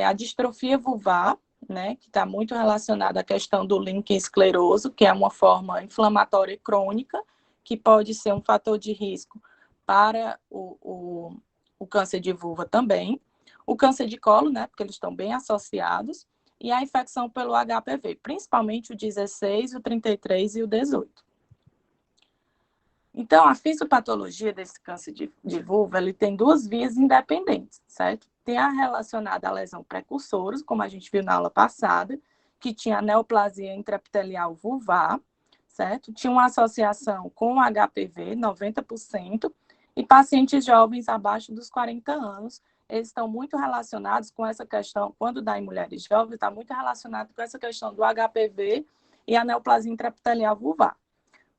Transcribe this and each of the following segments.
a distrofia vulvar, né, que está muito relacionada à questão do líquen escleroso, que é uma forma inflamatória crônica, que pode ser um fator de risco para o câncer de vulva também. O câncer de colo, né, porque eles estão bem associados, e a infecção pelo HPV, principalmente o 16, o 33 e o 18. Então, a fisiopatologia desse câncer de vulva, ele tem duas vias independentes, certo? Tem a relacionada à lesão precursora, como a gente viu na aula passada, que tinha a neoplasia intraepitelial vulvar, certo? Tinha uma associação com o HPV, 90%, e pacientes jovens abaixo dos 40 anos, eles estão muito relacionados com essa questão, quando dá em mulheres jovens, está muito relacionado com essa questão do HPV e a neoplasia intraepitelial vulvar.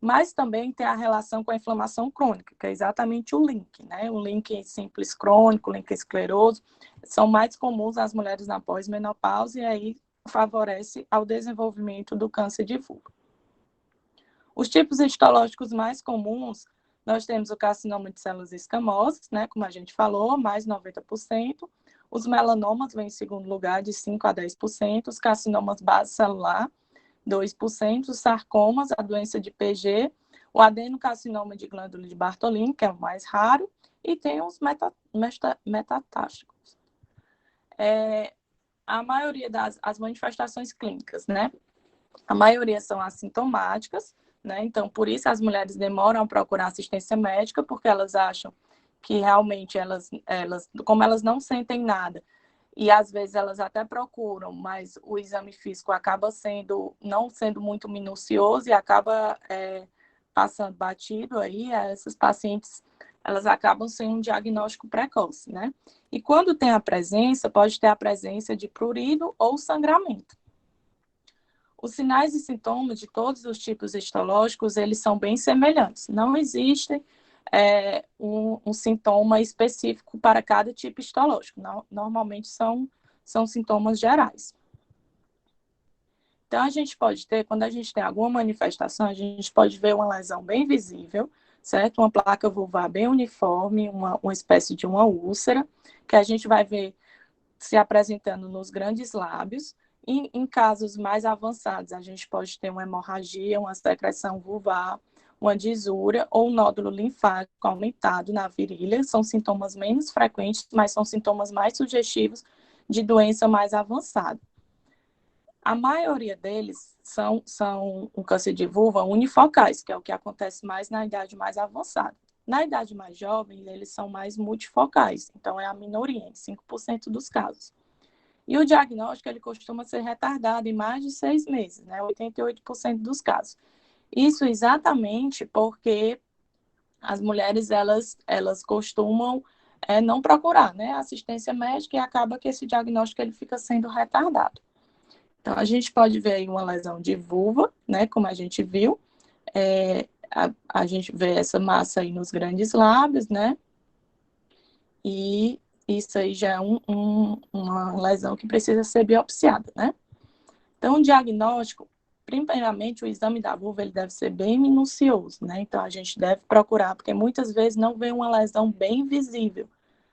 Mas também tem a relação com a inflamação crônica, que é exatamente o link, né? O link simples crônico, o link escleroso, são mais comuns nas mulheres na pós-menopausa e aí favorece ao desenvolvimento do câncer de vulva. Os tipos histológicos mais comuns, nós temos o carcinoma de células escamosas, né? Como a gente falou, mais 90%. Os melanomas vêm em segundo lugar, de 5% a 10%. Os carcinomas base celular, 2%, os sarcomas, a doença de PG, o adenocarcinoma de glândula de Bartolini, que é o mais raro, e tem os metatáxicos. A maioria das manifestações clínicas, né? A maioria são assintomáticas, né? Então, por isso as mulheres demoram a procurar assistência médica, porque elas acham que realmente como elas não sentem nada, e às vezes elas até procuram, mas o exame físico acaba não sendo muito minucioso e acaba passando batido aí, essas pacientes, elas acabam sem um diagnóstico precoce, né? E quando tem a presença, pode ter a presença de prurido ou sangramento. Os sinais e sintomas de todos os tipos histológicos, eles são bem semelhantes. Não existe um sintoma específico para cada tipo histológico. Normalmente são sintomas gerais. Então, a gente pode ter, quando a gente tem alguma manifestação, a gente pode ver uma lesão bem visível, certo? Uma placa vulvar bem uniforme, uma espécie de uma úlcera, que a gente vai ver se apresentando nos grandes lábios. Em casos mais avançados, a gente pode ter uma hemorragia, uma secreção vulvar, uma disúria ou um nódulo linfático aumentado na virilha. São sintomas menos frequentes, mas são sintomas mais sugestivos de doença mais avançada. A maioria deles são um câncer de vulva unifocais, que é o que acontece mais na idade mais avançada. Na idade mais jovem, eles são mais multifocais, então é a minoria, em 5% dos casos. E o diagnóstico, ele costuma ser retardado em mais de 6 meses, né? 88% dos casos. Isso exatamente porque as mulheres, elas costumam não procurar, né, assistência médica e acaba que esse diagnóstico ele fica sendo retardado. Então, a gente pode ver aí uma lesão de vulva, né, como a gente viu, a gente vê essa massa aí nos grandes lábios, né, e isso aí já é uma lesão que precisa ser biopsiada, né. Então, o diagnóstico, primeiramente, o exame da vulva, ele deve ser bem minucioso, né, então a gente deve procurar, porque muitas vezes não vê uma lesão bem visível.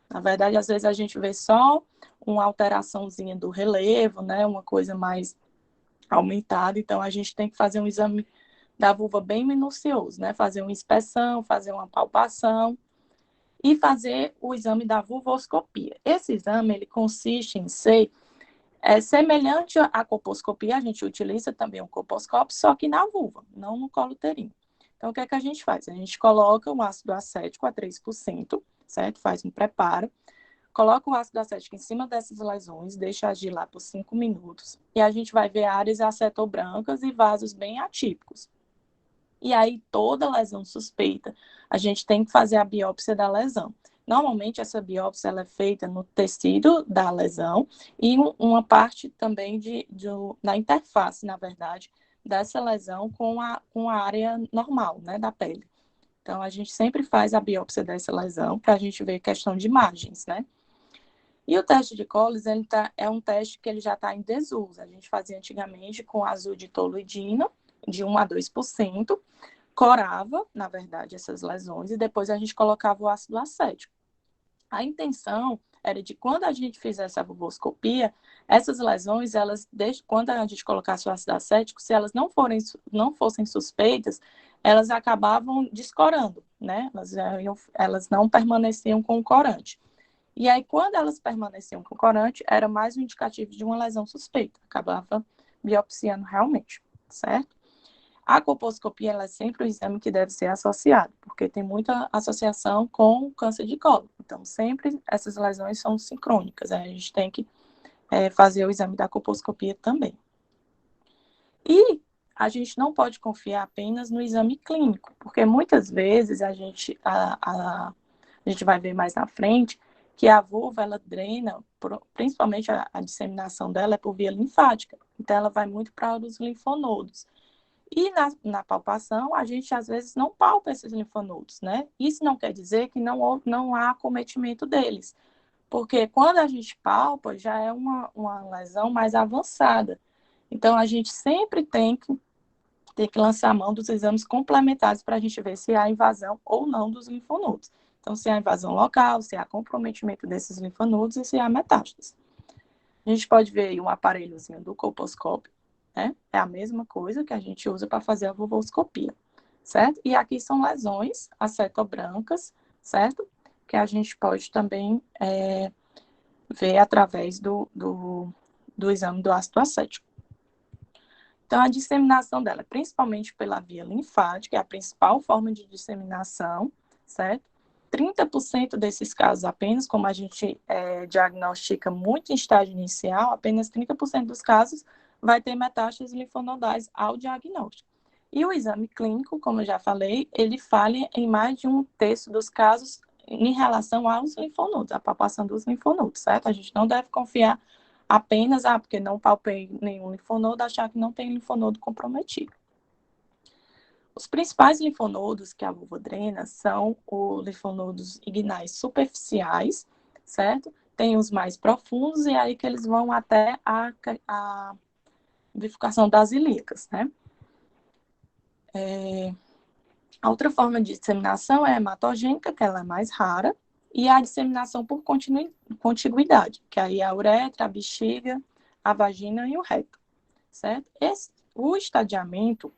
Na verdade, às vezes a gente vê só uma alteraçãozinha do relevo, né, uma coisa mais aumentada, então a gente tem que fazer um exame da vulva bem minucioso, né? Fazer uma inspeção, fazer uma palpação e fazer o exame da vulvoscopia. Esse exame, ele consiste em ser semelhante à colposcopia, a gente utiliza também um colposcópio, só que na vulva, não no colo uterino. Então, o que é que a gente faz? A gente coloca um ácido acético a 3%, certo? Faz um preparo, coloca o ácido acético em cima dessas lesões, deixa agir lá por 5 minutos. E a gente vai ver áreas acetobrancas e vasos bem atípicos. E aí, toda lesão suspeita, a gente tem que fazer a biópsia da lesão. Normalmente, essa biópsia ela é feita no tecido da lesão e uma parte também na interface, na verdade, dessa lesão com a área normal, né, da pele. Então, a gente sempre faz a biópsia dessa lesão para a gente ver questão de margens, né? E o teste de Collins, é um teste que ele já está em desuso. A gente fazia antigamente com azul de toluidina, de 1 a 2%, corava, na verdade, essas lesões, e depois a gente colocava o ácido acético. A intenção era de quando a gente fizesse a vulvoscopia, essas lesões, elas, desde quando a gente colocasse o ácido acético, se elas não fossem suspeitas, elas acabavam descorando, né? Elas não permaneciam com o corante. E aí, quando elas permaneciam com o corante, era mais um indicativo de uma lesão suspeita, acabava biopsiando realmente, certo? A colposcopia, ela é sempre o exame que deve ser associado, porque tem muita associação com o câncer de colo. Então, sempre essas lesões são sincrônicas, né? A gente tem que fazer o exame da colposcopia também. E a gente não pode confiar apenas no exame clínico, porque muitas vezes a gente vai ver mais na frente que a vulva, ela drena, principalmente a disseminação dela é por via linfática, então ela vai muito para os linfonodos. E na palpação, a gente às vezes não palpa esses linfonodos, né? Isso não quer dizer que não há acometimento deles, porque quando a gente palpa, já é uma lesão mais avançada. Então, a gente sempre tem que lançar a mão dos exames complementares para a gente ver se há invasão ou não dos linfonodos. Então, se há invasão local, se há comprometimento desses linfonodos e se há metástase. A gente pode ver aí um aparelhozinho do colposcópio, né? É a mesma coisa que a gente usa para fazer a vulvoscopia, certo? E aqui são lesões acetobrancas, certo? Que a gente pode também ver através do exame do ácido acético. Então, a disseminação dela, principalmente pela via linfática, é a principal forma de disseminação, certo? 30% desses casos apenas, como a gente diagnostica muito em estágio inicial, apenas 30% dos casos vai ter metástases linfonodais ao diagnóstico. E o exame clínico, como eu já falei, ele falha em mais de um terço dos casos em relação aos linfonodos, a palpação dos linfonodos, certo? A gente não deve confiar apenas, porque não palpei nenhum linfonodo, achar que não tem linfonodo comprometido. Os principais linfonodos que a vulva drena são os linfonodos inguinais superficiais, certo? Tem os mais profundos e aí que eles vão até a bifurcação das ilíacas, né? A outra forma de disseminação é a hematogênica, que ela é mais rara, e a disseminação por contiguidade, que aí é a uretra, a bexiga, a vagina e o reto, certo? O estadiamento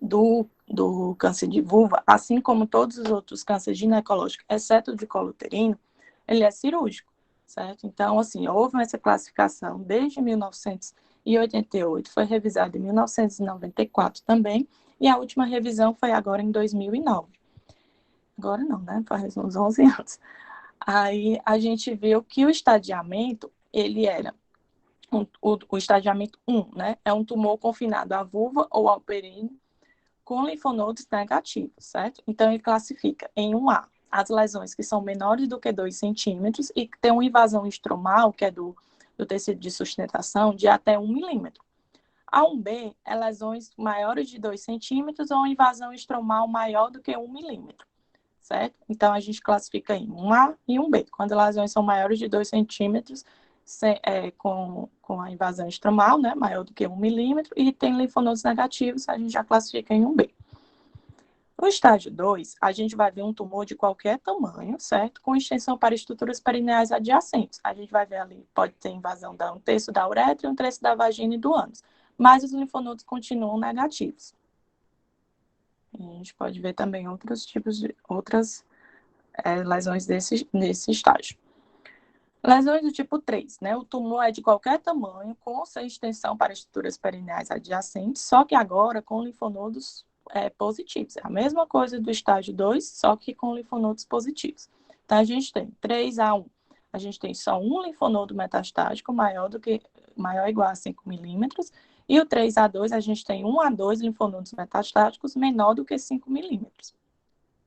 do câncer de vulva, assim como todos os outros cânceres ginecológicos, exceto o de colo uterino, ele é cirúrgico, certo? Então, assim, houve essa classificação desde 1988, foi revisada em 1994 também, e a última revisão foi agora em 2009. Agora não, né? Faz uns 11 anos. Aí a gente viu que o estadiamento, ele era o estadiamento 1, né? É um tumor confinado à vulva ou ao períneo com linfonodos negativos, certo? Então, ele classifica em 1A as lesões que são menores do que 2 centímetros e que tem uma invasão estromal, que é do tecido de sustentação, de até 1 milímetro. A 1B é lesões maiores de 2 centímetros ou invasão estromal maior do que 1 milímetro, certo? Então, a gente classifica em 1A e 1B. Quando as lesões são maiores de 2 centímetros, com a invasão estromal, né, maior do que 1 milímetro, e tem linfonodos negativos, a gente já classifica em 1B. No estágio 2, a gente vai ver um tumor de qualquer tamanho, certo? Com extensão para estruturas perineais adjacentes. A gente vai ver ali, pode ter invasão de um terço da uretra e um terço da vagina e do ânus. Mas os linfonodos continuam negativos. E a gente pode ver também outros tipos de lesões nesse estágio. Lesões do tipo 3, né? O tumor é de qualquer tamanho, com sua extensão para estruturas perineais adjacentes, só que agora com linfonodos positivos. É a mesma coisa do estágio 2, só que com linfonodos positivos. Então, a gente tem 3A1, a gente tem só um linfonodo metastático maior ou igual a 5 milímetros, e o 3A2, a gente tem 1A2 linfonodos metastáticos menor do que 5 milímetros.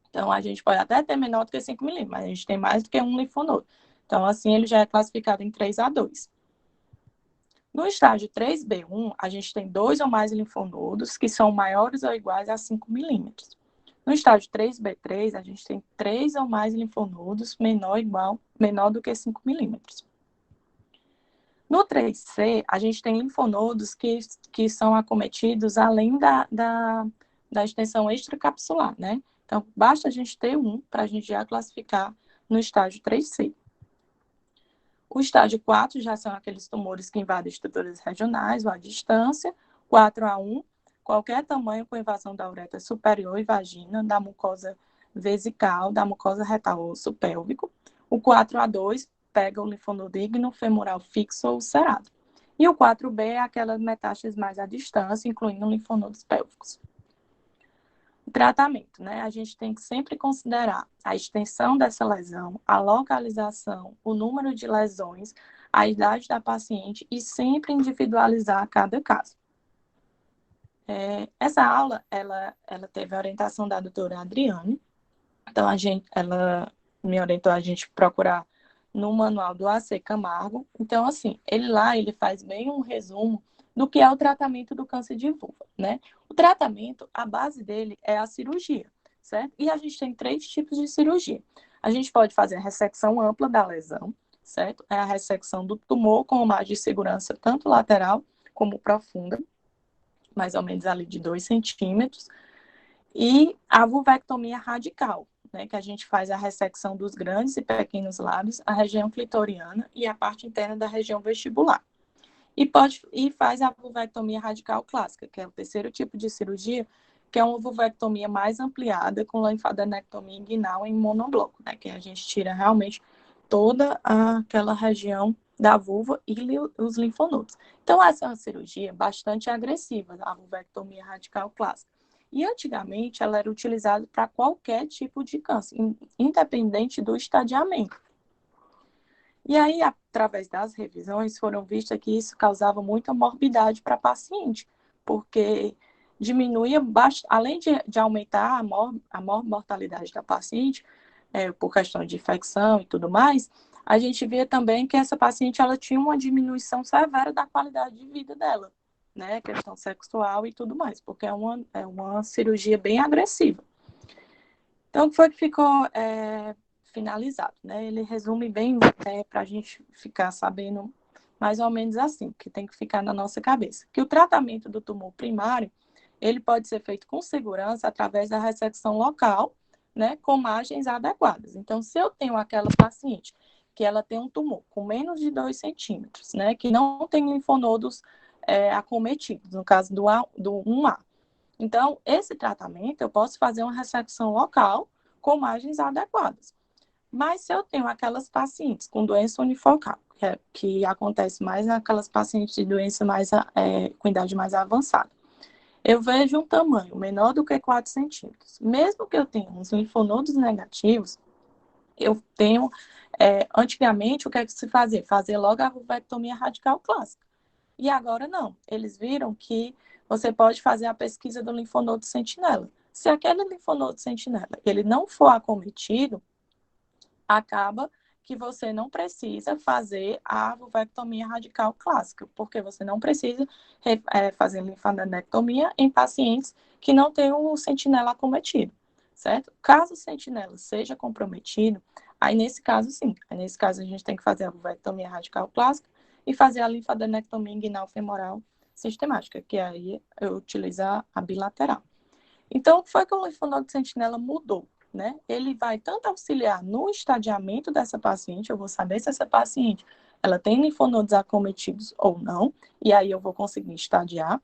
Então, a gente pode até ter menor do que 5 milímetros, mas a gente tem mais do que um linfonodo. Então, assim, ele já é classificado em 3A2. No estágio 3B1, a gente tem 2 ou mais linfonodos que são maiores ou iguais a 5 milímetros. No estágio 3B3, a gente tem 3 ou mais linfonodos menor do que 5 milímetros. No 3C, a gente tem linfonodos que são acometidos além da extensão extracapsular, né? Então, basta a gente ter um para a gente já classificar no estágio 3C. O estágio 4 já são aqueles tumores que invadem estruturas regionais ou à distância. 4A1, qualquer tamanho com invasão da uretra superior e vagina, da mucosa vesical, da mucosa retal ou osso pélvico. O 4A2 pega o linfonodo ígneo femoral fixo ou ulcerado. E o 4B é aquelas metástases mais à distância, incluindo linfonodos pélvicos. O tratamento, né? A gente tem que sempre considerar a extensão dessa lesão, a localização, o número de lesões, a idade da paciente e sempre individualizar cada caso. Essa aula, ela teve a orientação da doutora Adriane, então ela me orientou a gente procurar no manual do AC Camargo. Então, assim, ele faz bem um resumo do que é o tratamento do câncer de vulva, né? O tratamento, a base dele é a cirurgia, certo? E a gente tem 3 tipos de cirurgia. A gente pode fazer a ressecção ampla da lesão, certo? É a ressecção do tumor com margem de segurança tanto lateral como profunda, mais ou menos ali de 2 centímetros. E a vulvectomia radical, né, que a gente faz a ressecção dos grandes e pequenos lábios, a região clitoriana e a parte interna da região vestibular. E faz a vulvectomia radical clássica, que é o terceiro tipo de cirurgia, que é uma vulvectomia mais ampliada com linfadenectomia inguinal em monobloco, né, que a gente tira realmente toda aquela região da vulva e os linfonodos. Então, essa é uma cirurgia bastante agressiva, a vulvectomia radical clássica. E antigamente ela era utilizada para qualquer tipo de câncer, independente do estadiamento. E aí, através das revisões, foram vistas que isso causava muita morbidade para a paciente, porque diminuía, além de aumentar a mortalidade da paciente, por questão de infecção e tudo mais, a gente via também que essa paciente ela tinha uma diminuição severa da qualidade de vida dela, né? Questão sexual e tudo mais, porque é uma cirurgia bem agressiva. Então, o que foi que ficou finalizado, né? Ele resume bem para a gente ficar sabendo mais ou menos assim, que tem que ficar na nossa cabeça. Que o tratamento do tumor primário, ele pode ser feito com segurança através da ressecção local, né, com margens adequadas. Então, se eu tenho aquela paciente que ela tem um tumor com menos de 2 centímetros, né, que não tem linfonodos acometidos, no caso do 1A. Então, esse tratamento, eu posso fazer uma ressecção local com margens adequadas. Mas se eu tenho aquelas pacientes com doença unifocal, que acontece mais naquelas pacientes de doença com idade mais avançada, eu vejo um tamanho menor do que 4 centímetros. Mesmo que eu tenha uns linfonodos negativos, eu tenho, antigamente, o que é que se fazia? Fazer logo a vulvectomia radical clássica. E agora não. Eles viram que você pode fazer a pesquisa do linfonodo sentinela. Se aquele linfonodo sentinela ele não for acometido, acaba que você não precisa fazer a vulvectomia radical clássica, porque você não precisa fazer linfadenectomia em pacientes que não têm o sentinela acometido, certo? Caso o sentinela seja comprometido, aí nesse caso sim, aí nesse caso a gente tem que fazer a vulvectomia radical clássica e fazer a linfadenectomia inguinal femoral sistemática, que aí eu utilizo a bilateral. Então, o que foi que o linfonodo sentinela mudou? Né? Ele vai tanto auxiliar no estadiamento dessa paciente, eu vou saber se essa paciente ela tem linfonodos acometidos ou não, e aí eu vou conseguir estadiar.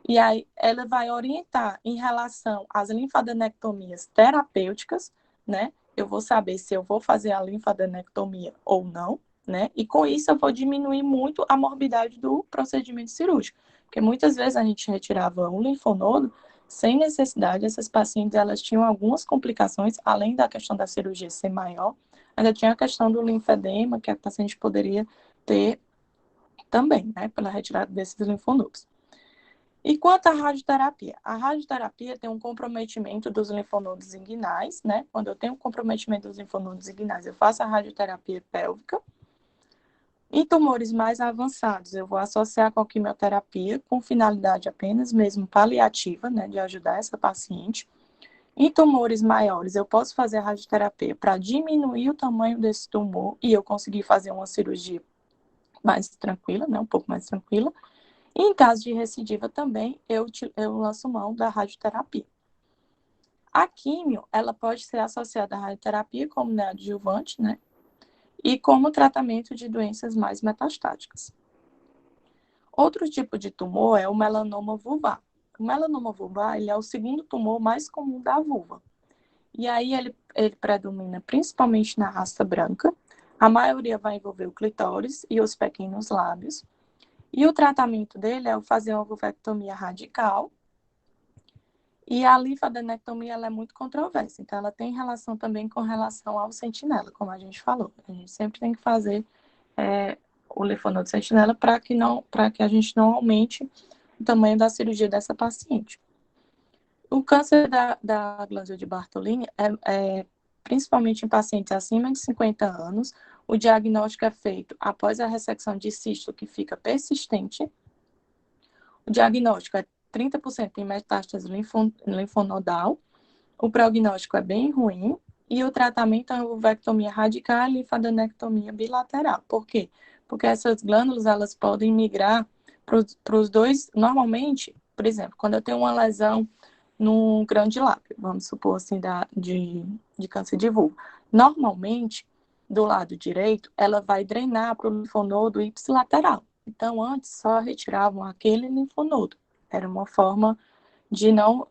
E aí ela vai orientar em relação às linfadenectomias terapêuticas, né? Eu vou saber se eu vou fazer a linfadenectomia ou não, né? E com isso eu vou diminuir muito a morbidade do procedimento cirúrgico, porque muitas vezes a gente retirava um linfonodo sem necessidade. Essas pacientes elas tinham algumas complicações, além da questão da cirurgia ser maior, ainda tinha a questão do linfedema que a paciente poderia ter também, né? Pela retirada desses linfonodos. E quanto à radioterapia? A radioterapia tem um comprometimento dos linfonodos inguinais, né? Quando eu tenho um comprometimento dos linfonodos inguinais, eu faço a radioterapia pélvica. Em tumores mais avançados, eu vou associar com a quimioterapia, com finalidade apenas mesmo paliativa, né? De ajudar essa paciente. Em tumores maiores, eu posso fazer a radioterapia para diminuir o tamanho desse tumor e eu conseguir fazer uma cirurgia mais tranquila, né? Um pouco mais tranquila. E em caso de recidiva também, eu lanço mão da radioterapia. A químio, ela pode ser associada à radioterapia como neoadjuvante, né? e como tratamento de doenças mais metastáticas. Outro tipo de tumor é o melanoma vulvar. O melanoma vulvar, ele é o segundo tumor mais comum da vulva. E aí ele predomina principalmente na raça branca. A maioria vai envolver o clitóris e os pequenos lábios. E o tratamento dele é fazer uma vulvectomia radical. E a linfadenectomia ela é muito controversa. Então, ela tem relação também com relação ao sentinela, como a gente falou. A gente sempre tem que fazer o linfonodo sentinela para que a gente não aumente o tamanho da cirurgia dessa paciente. O câncer da glândula de Bartolini principalmente em pacientes acima de 50 anos. O diagnóstico é feito após a ressecção de cisto que fica persistente. O diagnóstico é 30% em metástase linfonodal. O prognóstico é bem ruim. E o tratamento é a vulvectomia radical e linfadenectomia bilateral. Por quê? Porque essas glândulas elas podem migrar para os dois. Normalmente, por exemplo, quando eu tenho uma lesão no grande lábio, vamos supor assim, de câncer de vulva. Normalmente, do lado direito, ela vai drenar para o linfonodo ipsilateral. Então, antes só retiravam aquele linfonodo. Era uma forma de não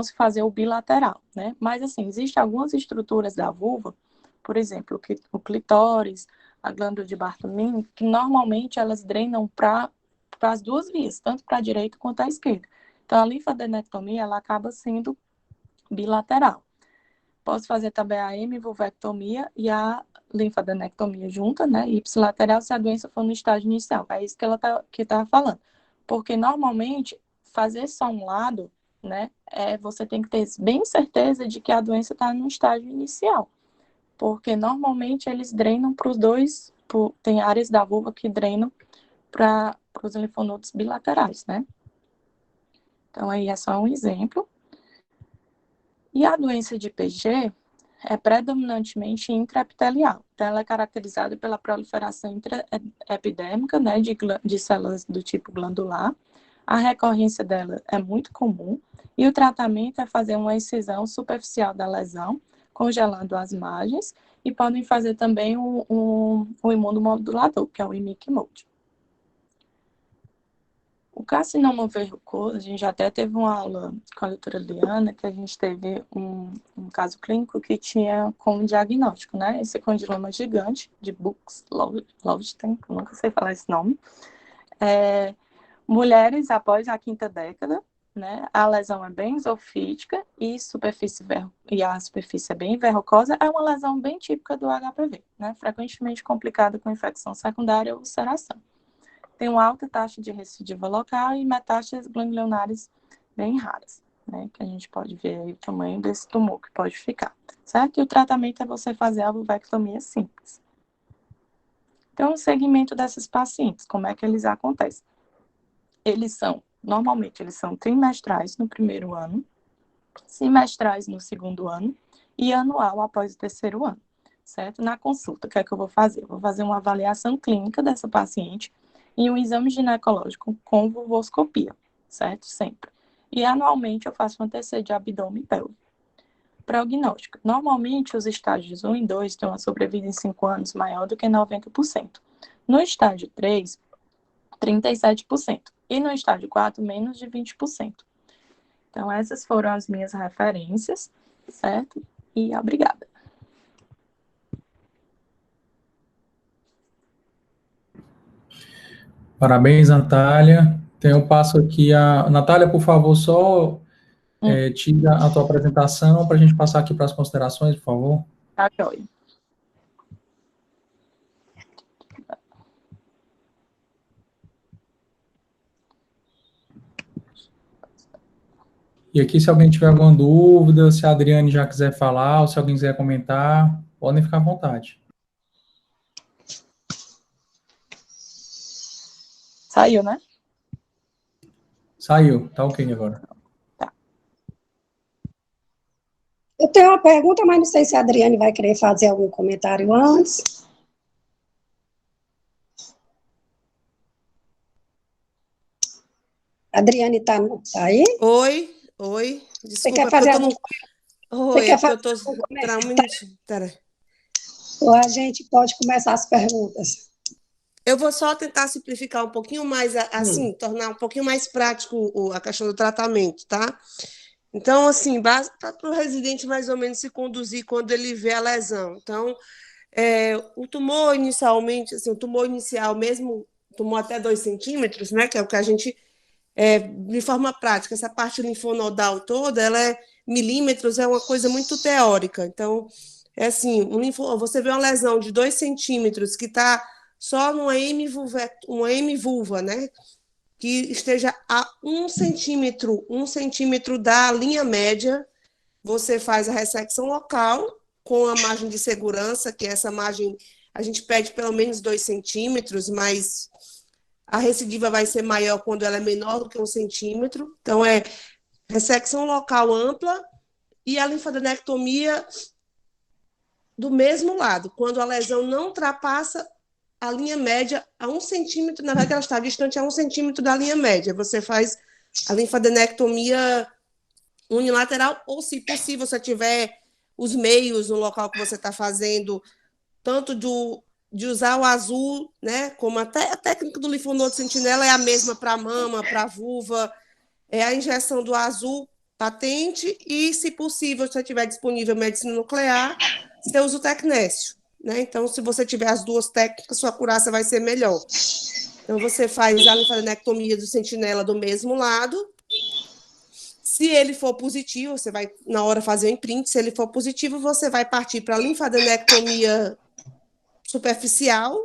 se fazer o bilateral, né? Mas, assim, existem algumas estruturas da vulva, por exemplo, o clitóris, a glândula de Bartolini, que normalmente elas drenam para as duas vias, tanto para a direita quanto à esquerda. Então, a linfadenectomia, ela acaba sendo bilateral. Posso fazer também a hemivulvectomia e a linfadenectomia junta, né? Ipsilateral, se a doença for no estágio inicial. É isso que ela tá falando. Porque, normalmente, fazer só um lado, né? Você tem que ter bem certeza de que a doença está no estágio inicial. Porque, normalmente, eles drenam para os dois, tem áreas da vulva que drenam para os linfonodos bilaterais, né? Então, aí é só um exemplo. E a doença de PG é predominantemente intraepitelial. Então, ela é caracterizada pela proliferação intraepidérmica, né, de células do tipo glandular. A recorrência dela é muito comum. E o tratamento é fazer uma incisão superficial da lesão, congelando as margens. E podem fazer também um imunomodulador, que é o imiquimod. O carcinoma verrucoso, a gente já até teve uma aula com a doutora Liana, que a gente teve um caso clínico que tinha como diagnóstico, né? Esse condiloma gigante de Buchs-Lowenstein, eu nunca sei falar esse nome. Mulheres após a quinta década, né? A lesão é bem esofítica e a superfície é bem verrucosa. É uma lesão bem típica do HPV, né? Frequentemente complicada com infecção secundária ou ulceração. Tem uma alta taxa de recidiva local e metástases ganglionares bem raras, né? Que a gente pode ver aí o tamanho desse tumor que pode ficar, certo? E o tratamento é você fazer a vulvectomia simples. Então, o segmento dessas pacientes, como é que eles acontecem? Normalmente, eles são trimestrais no primeiro ano, semestrais no segundo ano e anual após o terceiro ano, certo? Na consulta, o que é que eu vou fazer? Eu vou fazer uma avaliação clínica dessa paciente e um exame ginecológico com vulvoscopia, certo? Sempre. E anualmente eu faço um TC de abdômen e pelve. Prognóstico. Normalmente os estágios 1 e 2 têm uma sobrevida em 5 anos maior do que 90%. No estágio 3, 37%. E no estágio 4, menos de 20%. Então, essas foram as minhas referências, certo? E obrigada. Parabéns, Natália. Então, eu passo aqui a... Natália, por favor, só tira a tua apresentação para a gente passar aqui para as considerações, por favor. Tá, joia. E aqui, se alguém tiver alguma dúvida, se a Adriane já quiser falar, ou se alguém quiser comentar, podem ficar à vontade. Saiu, né? Saiu, tá ok agora. Tá. Eu tenho uma pergunta, mas não sei se a Adriane vai querer fazer algum comentário antes. Adriane tá aí? Oi. Você Desculpa, quer é porque fazer eu tô algum, no... você Oi, é quer porque fazer eu tô... algum Tra um comentário? minutinho, pera. Ou a gente pode começar as perguntas. Eu vou só tentar simplificar um pouquinho mais, assim, tornar um pouquinho mais prático a questão do tratamento, tá? Então, assim, para o residente mais ou menos se conduzir quando ele vê a lesão. Então, o tumor inicialmente, assim, o tumor inicial mesmo, tumor até 2 centímetros, né, que é o que a gente, de forma prática, essa parte linfonodal toda, ela é milímetros, é uma coisa muito teórica. Então, é assim, você vê uma lesão de 2 centímetros que está só numa hemivulva, né, que esteja a 1 centímetro da linha média, você faz a ressecção local com a margem de segurança, que essa margem a gente pede pelo menos 2 centímetros, mas a recidiva vai ser maior quando ela é menor do que 1 centímetro. Então, é ressecção local ampla e a linfadenectomia do mesmo lado, quando a lesão não ultrapassa a linha média a 1 centímetro, na verdade ela está distante a 1 centímetro da linha média. Você faz a linfadenectomia unilateral, ou se possível, você tiver os meios no local que você está fazendo, tanto de usar o azul, né, como até a técnica do linfonodo sentinela é a mesma para a mama, para a vulva, é a injeção do azul patente e, se possível, se você tiver disponível medicina nuclear, você usa o tecnécio, né? Então, se você tiver as duas técnicas, sua curaça vai ser melhor. Então, você faz a linfadenectomia do sentinela do mesmo lado. Se ele for positivo, você vai, na hora, fazer o imprint. Se ele for positivo, você vai partir para a linfadenectomia superficial,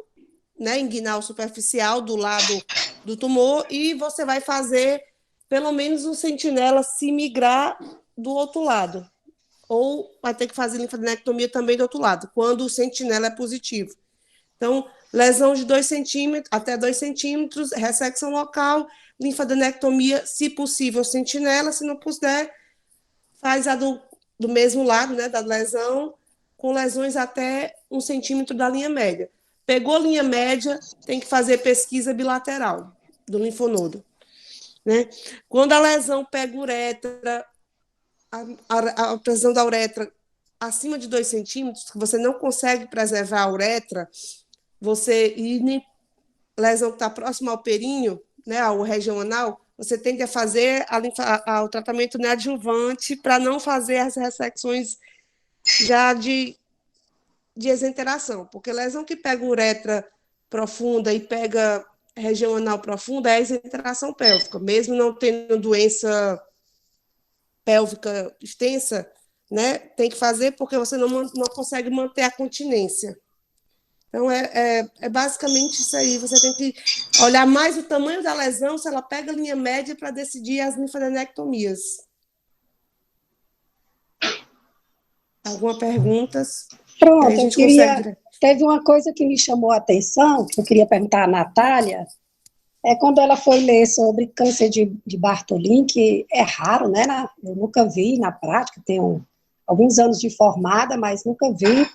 né, inguinal superficial, do lado do tumor, e você vai fazer pelo menos um sentinela se migrar do outro lado. Ou vai ter que fazer linfadenectomia também do outro lado, quando o sentinela é positivo. Então, lesão de 2 centímetros, até 2 centímetros, ressecção local, linfadenectomia, se possível, sentinela, se não puder, faz a do mesmo lado, né, da lesão, com lesões até 1 centímetro da linha média. Pegou a linha média, tem que fazer pesquisa bilateral do linfonodo, né? Quando a lesão pega uretra, a pressão da uretra acima de 2 centímetros, que você não consegue preservar a uretra, e lesão que está próxima ao períneo, né, ao região anal, você tende a fazer o tratamento neoadjuvante para não fazer as ressecções já de exenteração, porque lesão que pega uretra profunda e pega região anal profunda é exenteração pélvica, mesmo não tendo doença pélvica extensa, né, tem que fazer porque você não consegue manter a continência. Então, é basicamente isso aí. Você tem que olhar mais o tamanho da lesão, se ela pega a linha média, para decidir as linfadenectomias. Alguma pergunta? Pronto, teve uma coisa que me chamou a atenção, que eu queria perguntar à Natália, quando ela foi ler sobre câncer de Bartholin, que é raro, né? Eu nunca vi na prática, tenho alguns anos de formada, mas nunca vi.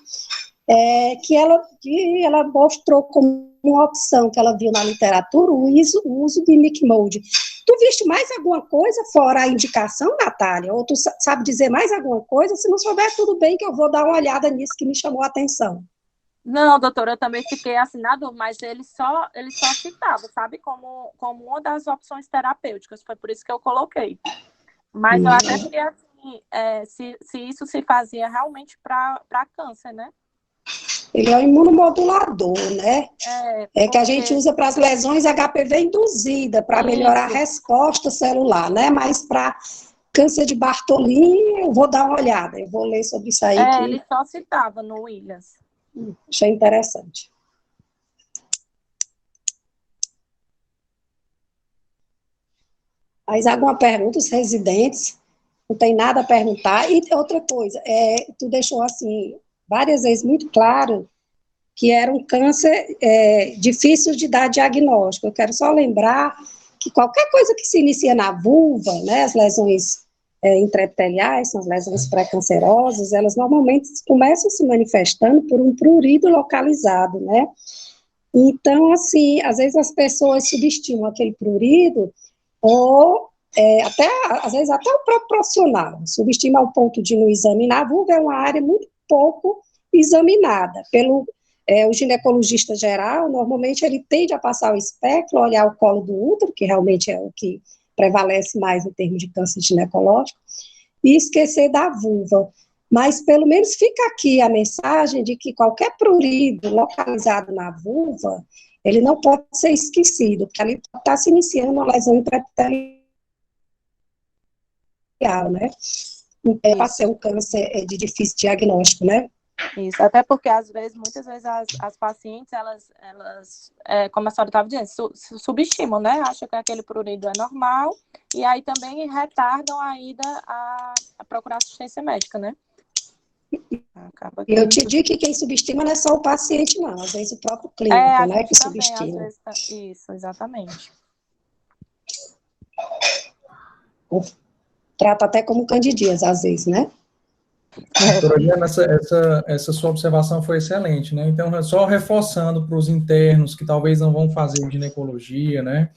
Que ela mostrou como uma opção que ela viu na literatura o uso de MIC-MOLD. Tu viste mais alguma coisa fora a indicação, Natália? Ou tu sabe dizer mais alguma coisa? Se não souber, tudo bem, que eu vou dar uma olhada nisso que me chamou a atenção. Não, doutora, eu também fiquei assinado, mas ele só citava, sabe, como uma das opções terapêuticas. Foi por isso que eu coloquei. Mas eu até queria, assim, se isso se fazia realmente para câncer, né? Ele é um imunomodulador, né? Que a gente usa para as lesões HPV induzida, para melhorar a resposta celular, né? Mas para câncer de Bartholin, eu vou dar uma olhada, eu vou ler sobre isso aí. Ele só citava no Williams. Achei interessante. Mais alguma pergunta, os residentes? Não tem nada a perguntar. E outra coisa, tu deixou assim várias vezes muito claro que era um câncer difícil de dar diagnóstico. Eu quero só lembrar que qualquer coisa que se inicia na vulva, né, as lesões intraepiteliais, são as lesões pré-cancerosas, elas normalmente começam se manifestando por um prurido localizado, né? Então, assim, às vezes as pessoas subestimam aquele prurido, ou às vezes até o próprio profissional subestima ao ponto de não examinar. A vulva é uma área muito pouco examinada pelo o ginecologista geral. Normalmente ele tende a passar o espectro, olhar o colo do útero, que realmente é o que prevalece mais em termos de câncer ginecológico, e esquecer da vulva. Mas pelo menos fica aqui a mensagem de que qualquer prurido localizado na vulva, ele não pode ser esquecido, porque ali está se iniciando uma lesão intraepitelial, né? Então, pode ser um câncer de difícil diagnóstico, né? Isso, até porque muitas vezes as pacientes, elas como a senhora estava dizendo, subestimam, né? Acham que aquele prurido é normal, e aí também retardam a ida a procurar assistência médica, né? Acaba que... Eu te digo que quem subestima não é só o paciente, não, às vezes o próprio clínico, né, que também, subestima. Às vezes, isso, exatamente. Trata até como candidíase, às vezes, né? Doutora Diana, essa sua observação foi excelente, né? Então, só reforçando para os internos que talvez não vão fazer ginecologia, né?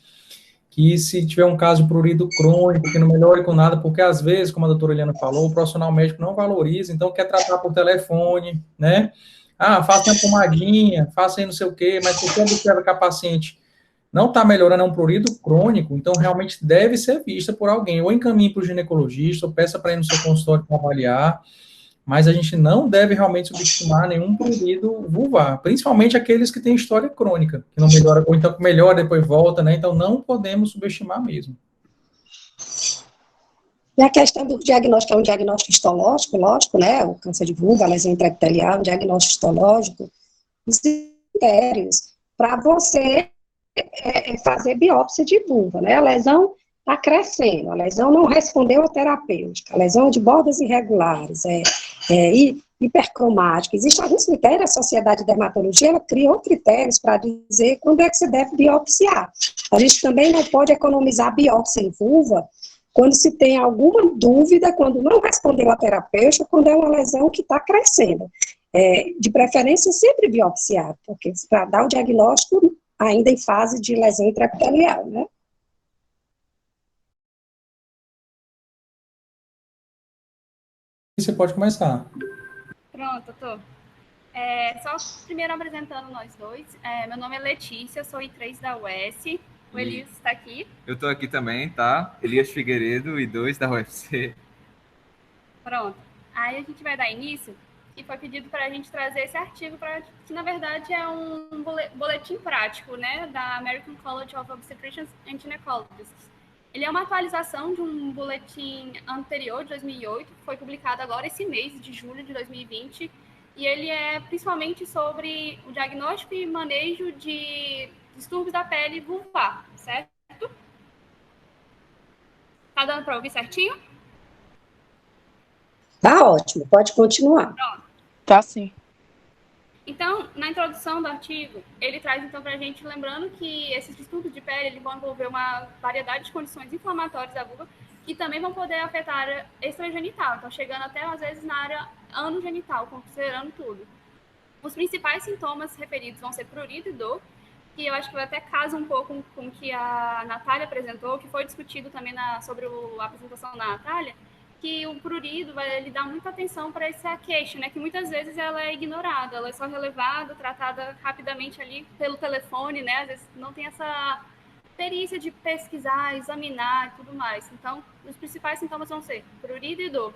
Que se tiver um caso de prurido crônico, que não melhore com nada, porque às vezes, como a doutora Eliana falou, o profissional médico não valoriza, então quer tratar por telefone, né? Ah, faça uma pomadinha, faça aí não sei o quê, mas se você observa que a paciente não está melhorando, é um prurido crônico, então realmente deve ser vista por alguém, ou encaminhe para o ginecologista, ou peça para ir no seu consultório para avaliar, mas a gente não deve realmente subestimar nenhum prurido vulvar, principalmente aqueles que têm história crônica, que não melhora, ou então melhora, depois volta, né? Então não podemos subestimar mesmo. E a questão do diagnóstico é um diagnóstico histológico, lógico, né? O câncer de vulva, a lesão intraepitelial, um diagnóstico histológico, os critérios para você fazer biópsia de vulva, né? A lesão está crescendo, a lesão não respondeu à terapêutica, a lesão de bordas irregulares, hipercromática. Existem alguns critérios, a Sociedade de Dermatologia, ela criou critérios para dizer quando é que você deve biopsiar. A gente também não pode economizar biópsia em vulva quando se tem alguma dúvida, quando não respondeu à terapêutica, quando é uma lesão que está crescendo. De preferência, sempre biopsiar, porque para dar o diagnóstico ainda em fase de lesão intraepitelial, né? Você pode começar. Pronto, tô. Só primeiro apresentando nós dois. Meu nome é Letícia, sou I3 da UES. O Elias está aqui. Eu estou aqui também, tá? Elias Figueiredo, I2 da UFC. Pronto. Aí a gente vai dar início, e foi pedido para a gente trazer esse artigo, que na verdade é um boletim prático, né, da American College of Obstetricians and Gynecologists. Ele é uma atualização de um boletim anterior, de 2008, que foi publicado agora esse mês de julho de 2020, e ele é principalmente sobre o diagnóstico e manejo de distúrbios da pele vulvar, certo? Tá dando para ouvir certinho? Tá ótimo, pode continuar. Pronto. Tá sim. Então, na introdução do artigo, ele traz então para a gente, lembrando que esses distúrbios de pele eles vão envolver uma variedade de condições inflamatórias da vulva que também vão poder afetar a área extragenital, então chegando até às vezes na área anogenital, considerando tudo. Os principais sintomas referidos vão ser prurido e dor, que eu acho que até casa um pouco com o que a Natália apresentou, que foi discutido também sobre a apresentação da Natália, que o prurido ele dá muita atenção para essa queixa, né? Que muitas vezes ela é ignorada, ela é só relevada, tratada rapidamente ali pelo telefone, né? Às vezes não tem essa perícia de pesquisar, examinar e tudo mais. Então, os principais sintomas vão ser prurido e dor.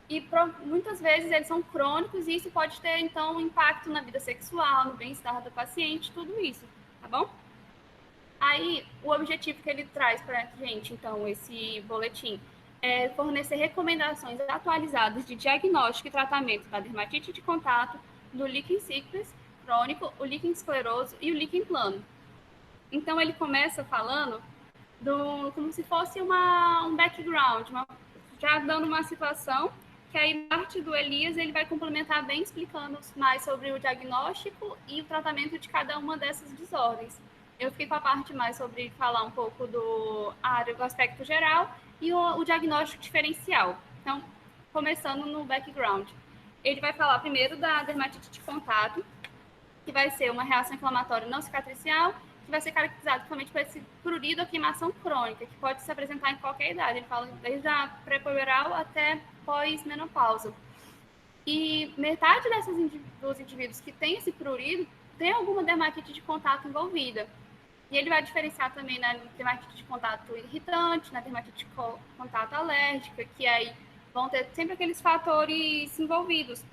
E muitas vezes eles são crônicos e isso pode ter, então, um impacto na vida sexual, no bem-estar do paciente, tudo isso, tá bom? Aí, o objetivo que ele traz para a gente, então, esse boletim, é fornecer recomendações atualizadas de diagnóstico e tratamento da dermatite de contato, do líquen sickness crônico, o líquen escleroso e o líquen plano. Então, ele começa falando como se fosse um background, já dando uma situação, que aí parte do Elias ele vai complementar bem explicando mais sobre o diagnóstico e o tratamento de cada uma dessas desordens. Eu fiquei com a parte mais sobre falar um pouco do aspecto geral e o diagnóstico diferencial. Então, começando no background. Ele vai falar primeiro da dermatite de contato, que vai ser uma reação inflamatória não cicatricial, que vai ser caracterizado principalmente por esse prurido ou queimação crônica, que pode se apresentar em qualquer idade. Ele fala desde a pré-puberal até pós-menopausa. E metade dos indivíduos que têm esse prurido tem alguma dermatite de contato envolvida. E ele vai diferenciar também na dermatite de contato irritante, na dermatite de contato alérgica, que aí vão ter sempre aqueles fatores envolvidos,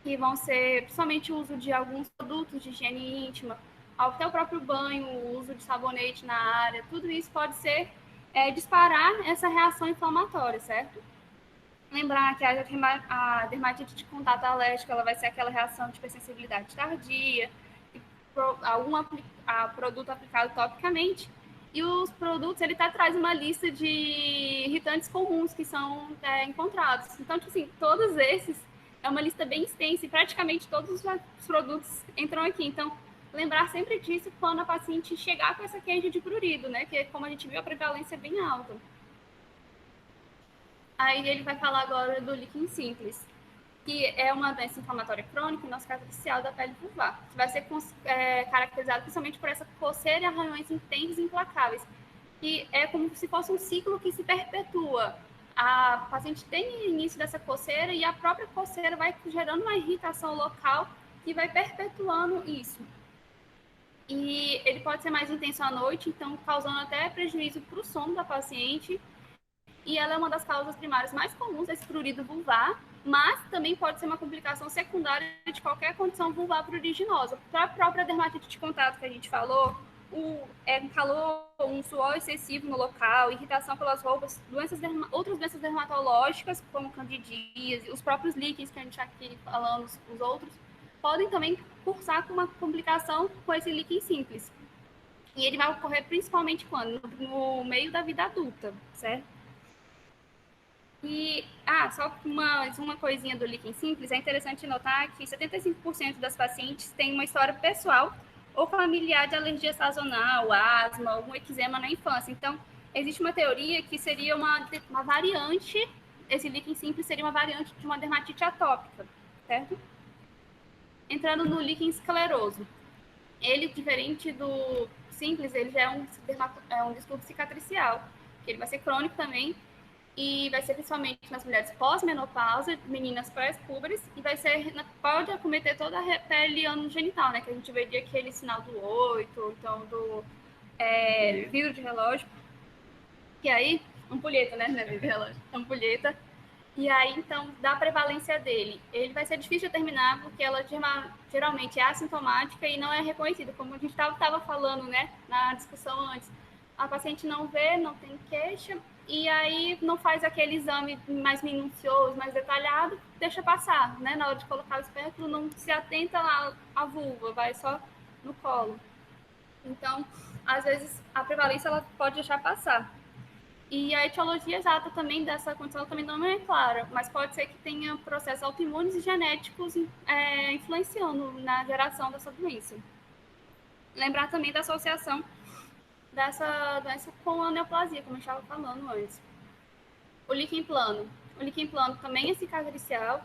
que vão ser principalmente o uso de alguns produtos de higiene íntima, até o próprio banho, o uso de sabonete na área, tudo isso pode ser disparar essa reação inflamatória, certo? Lembrar que a dermatite de contato alérgico ela vai ser aquela reação de hipersensibilidade tardia, algum produto aplicado topicamente, e os produtos, ele traz uma lista de irritantes comuns que são encontrados. Então, tipo assim, todos esses é uma lista bem extensa e praticamente todos os produtos entram aqui. Então, lembrar sempre disso quando a paciente chegar com essa queixa de prurido, né? Que, como a gente viu, a prevalência é bem alta. Aí ele vai falar agora do líquen simples, que é uma doença inflamatória crônica, no nosso caso inicial da pele vulvar, que vai ser caracterizada principalmente por essa coceira e arranhões intensos e implacáveis, que é como se fosse um ciclo que se perpetua. A paciente tem início dessa coceira e a própria coceira vai gerando uma irritação local que vai perpetuando isso. E ele pode ser mais intenso à noite, então causando até prejuízo para o sono da paciente. E ela é uma das causas primárias mais comuns desse prurido vulvar, mas também pode ser uma complicação secundária de qualquer condição vulvar pruriginosa. Para a própria dermatite de contato que a gente falou, calor, um suor excessivo no local, irritação pelas roupas, outras doenças dermatológicas, como candidíase, os próprios líquens que a gente está aqui falando, os outros, podem também cursar com uma complicação com esse líquen simples. E ele vai ocorrer principalmente quando? No meio da vida adulta, certo? E, só uma coisinha do líquen simples, é interessante notar que 75% das pacientes têm uma história pessoal ou familiar de alergia sazonal, asma, algum eczema na infância. Então, existe uma teoria que seria uma variante, esse líquen simples seria uma variante de uma dermatite atópica, certo? Entrando no líquen escleroso. Ele, diferente do simples, ele já é um distúrbio cicatricial, que ele vai ser crônico também, e vai ser principalmente nas mulheres pós-menopausa, meninas pré-púberes, e pode acometer toda a pele anogenital, né? Que a gente veria aquele sinal do 8, então do vidro de relógio, que aí, ampulheta, né? Não é vidro de relógio, ampulheta. E aí, então, da prevalência dele, ele vai ser difícil de determinar, porque ela geralmente é assintomática e não é reconhecida, como a gente estava falando, né, na discussão antes. A paciente não vê, não tem queixa, e aí não faz aquele exame mais minucioso, mais detalhado, deixa passar, né? Na hora de colocar o espéculo, não se atenta lá à vulva, vai só no colo. Então, às vezes, a prevalência ela pode deixar passar. E a etiologia exata também dessa condição também não é clara, mas pode ser que tenha processos autoimunes e genéticos influenciando na geração dessa doença. Lembrar também da associação dessa doença com a neoplasia, como eu estava falando antes. O líquen plano. O líquen plano também é cicatricial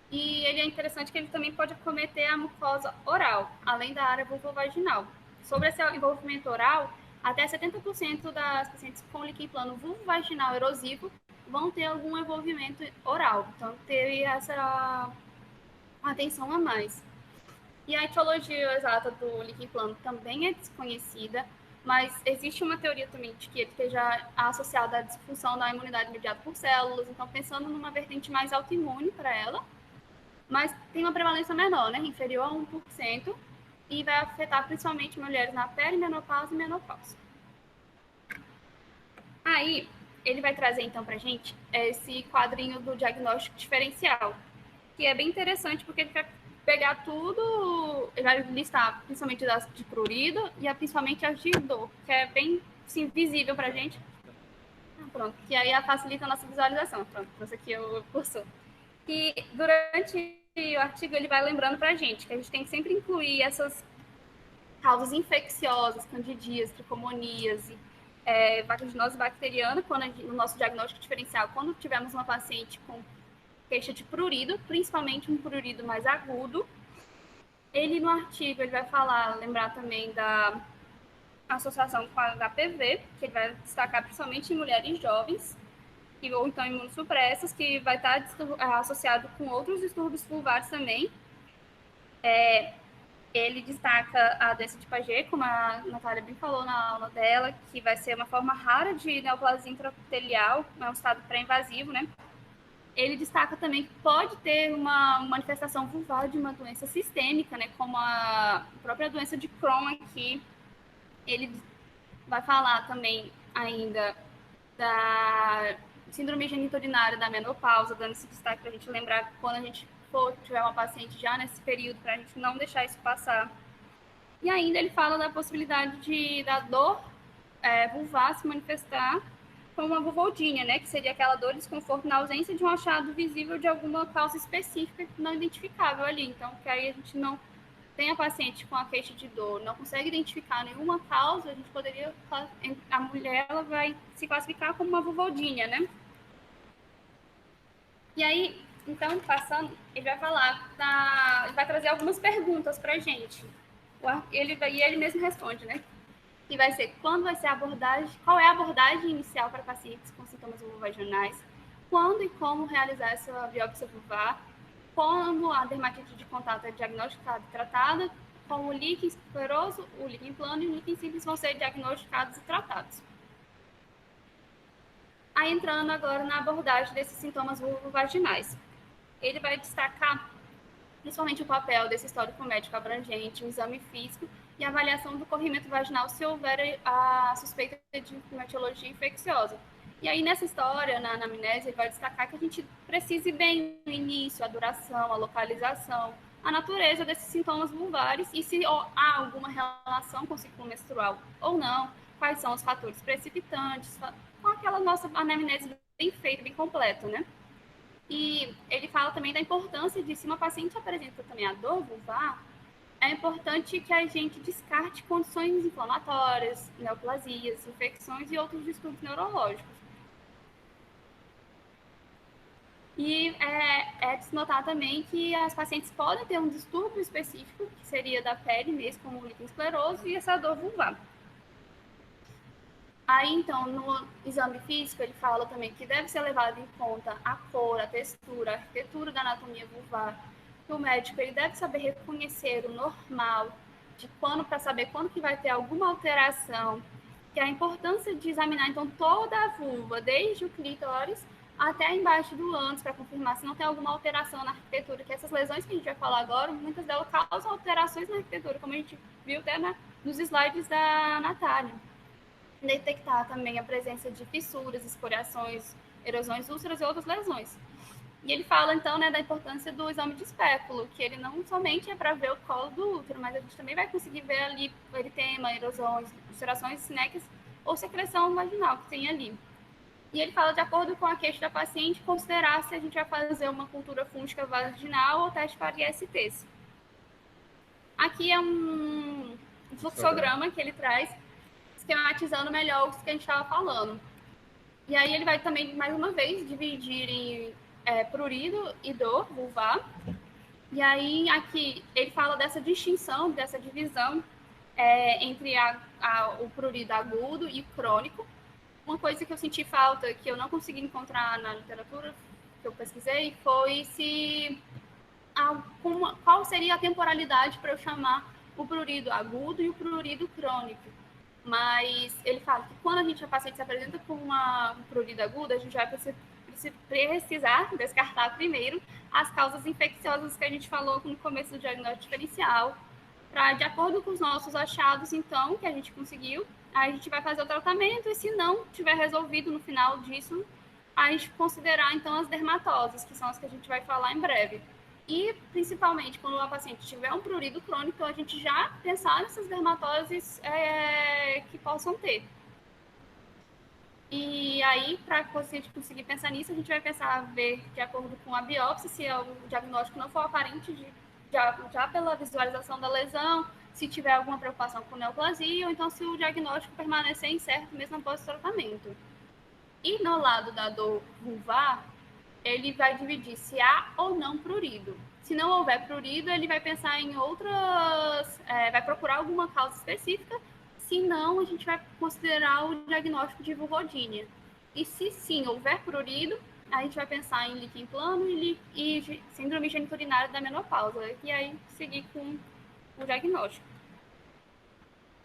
e ele é interessante que ele também pode acometer a mucosa oral, além da área vulvovaginal. Sobre esse envolvimento oral, até 70% das pacientes com líquen plano vulvovaginal erosivo vão ter algum envolvimento oral. Então, ter essa atenção a mais. E a etiologia exata do líquen plano também é desconhecida, mas existe uma teoria também de que ele esteja associado à disfunção da imunidade mediada por células, então pensando numa vertente mais autoimune para ela, mas tem uma prevalência menor, né, inferior a 1%, e vai afetar principalmente mulheres na perimenopausa e menopausa. Aí, ele vai trazer então para a gente esse quadrinho do diagnóstico diferencial, que é bem interessante porque ele quer pegar tudo, ele vai listar principalmente as de prurido e principalmente as de dor, que é bem assim, visível para a gente. Pronto, que aí facilita a nossa visualização. Pronto, esse aqui é o cursor. E durante o artigo ele vai lembrando para a gente que a gente tem que sempre incluir essas causas infecciosas, candidíase, tricomoníase, vaginose bacteriana, no nosso diagnóstico diferencial, quando tivermos uma paciente com queixa de prurido, principalmente um prurido mais agudo. Ele, no artigo, ele vai lembrar também da associação com a HPV, que ele vai destacar principalmente em mulheres jovens, ou então imunossupressas, que vai estar associado com outros distúrbios vulvares também. Ele destaca a doença de Paget, como a Natália bem falou na aula dela, que vai ser uma forma rara de neoplasia intraepitelial, é um estado pré-invasivo, né? Ele destaca também que pode ter uma manifestação vulvar de uma doença sistêmica, né? Como a própria doença de Crohn aqui. Ele vai falar também ainda da síndrome geniturinária da menopausa, dando esse destaque para a gente lembrar que quando a gente tiver uma paciente já nesse período, para a gente não deixar isso passar. E ainda ele fala da possibilidade da dor vulvar se manifestar como uma vulvodínia, né? Que seria aquela dor e desconforto na ausência de um achado visível de alguma causa específica não identificável ali. Então, que aí a gente não tem a paciente com a queixa de dor, não consegue identificar nenhuma causa, a gente poderia, a mulher ela vai se classificar como uma vulvodínia, né? E aí, então, passando, ele vai falar, ele vai trazer algumas perguntas para a gente. Ele mesmo responde, né? Que vai ser quando vai ser a abordagem, qual é a abordagem inicial para pacientes com sintomas vulvovaginais, quando e como realizar essa biópsia vulvar, como a dermatite de contato é diagnosticada e tratada, como o líquen escleroso, o líquen plano e o líquen simples vão ser diagnosticados e tratados. Aí entrando agora na abordagem desses sintomas vulvovaginais. Ele vai destacar principalmente o papel desse histórico médico abrangente, o exame físico e a avaliação do corrimento vaginal se houver a suspeita de etiologia infecciosa. E aí, nessa história, na anamnese, ele vai destacar que a gente precise bem no início, a duração, a localização, a natureza desses sintomas vulvares e se há alguma relação com o ciclo menstrual ou não, quais são os fatores precipitantes, com aquela nossa anamnese bem feita, bem completa, né? E ele fala também da importância de, se uma paciente apresenta também a dor vulvar, é importante que a gente descarte condições inflamatórias, neoplasias, infecções e outros distúrbios neurológicos. E é de se notar também que as pacientes podem ter um distúrbio específico, que seria da pele mesmo, como o líquen escleroso, e essa dor vulvar. Aí, então, no exame físico, ele fala também que deve ser levado em conta a cor, a textura, a arquitetura da anatomia vulvar. Que o médico ele deve saber reconhecer o normal, para saber quando que vai ter alguma alteração. Que a importância de examinar, então, toda a vulva, desde o clítoris até embaixo do ânus, para confirmar se não tem alguma alteração na arquitetura. Que essas lesões que a gente vai falar agora, muitas delas causam alterações na arquitetura, como a gente viu até nos slides da Natália. Detectar também a presença de fissuras, escoriações, erosões, úlceras e outras lesões. E ele fala, então, né, da importância do exame de espéculo, que ele não somente é para ver o colo do útero, mas a gente também vai conseguir ver ali eritema, erosões, ulcerações sinéquicas ou secreção vaginal que tem ali. E ele fala, de acordo com a queixa da paciente, considerar se a gente vai fazer uma cultura fúngica vaginal ou teste para ISTs. Aqui é um fluxograma que ele traz, esquematizando melhor o que a gente estava falando. E aí ele vai também, mais uma vez, dividir em prurido e dor vulvar. E aí aqui ele fala dessa distinção, dessa divisão entre o prurido agudo e crônico. Uma coisa que eu senti falta, que eu não consegui encontrar na literatura que eu pesquisei, foi qual seria a temporalidade para eu chamar o prurido agudo e o prurido crônico. Mas ele fala que quando a paciente se apresenta com um prurido agudo, a gente vai precisar descartar primeiro as causas infecciosas que a gente falou no começo do diagnóstico diferencial, para, de acordo com os nossos achados, então, que a gente conseguiu, a gente vai fazer o tratamento e, se não tiver resolvido no final disso, a gente considerar, então, as dermatoses, que são as que a gente vai falar em breve. E, principalmente, quando a paciente tiver um prurido crônico, a gente já pensar nessas dermatoses que possam ter. E aí, para a gente conseguir pensar nisso, a gente vai ver, de acordo com a biópsia, se o diagnóstico não for aparente, já pela visualização da lesão, se tiver alguma preocupação com neoplasia, ou então se o diagnóstico permanecer incerto mesmo após o tratamento. E no lado da dor vulvar, ele vai dividir se há ou não prurido. Se não houver prurido, ele vai pensar em outras, vai procurar alguma causa específica. Se não, a gente vai considerar o diagnóstico de vulvodínia. E se sim houver prurido, a gente vai pensar em líquido plano e síndrome geniturinária da menopausa. E aí seguir com o diagnóstico.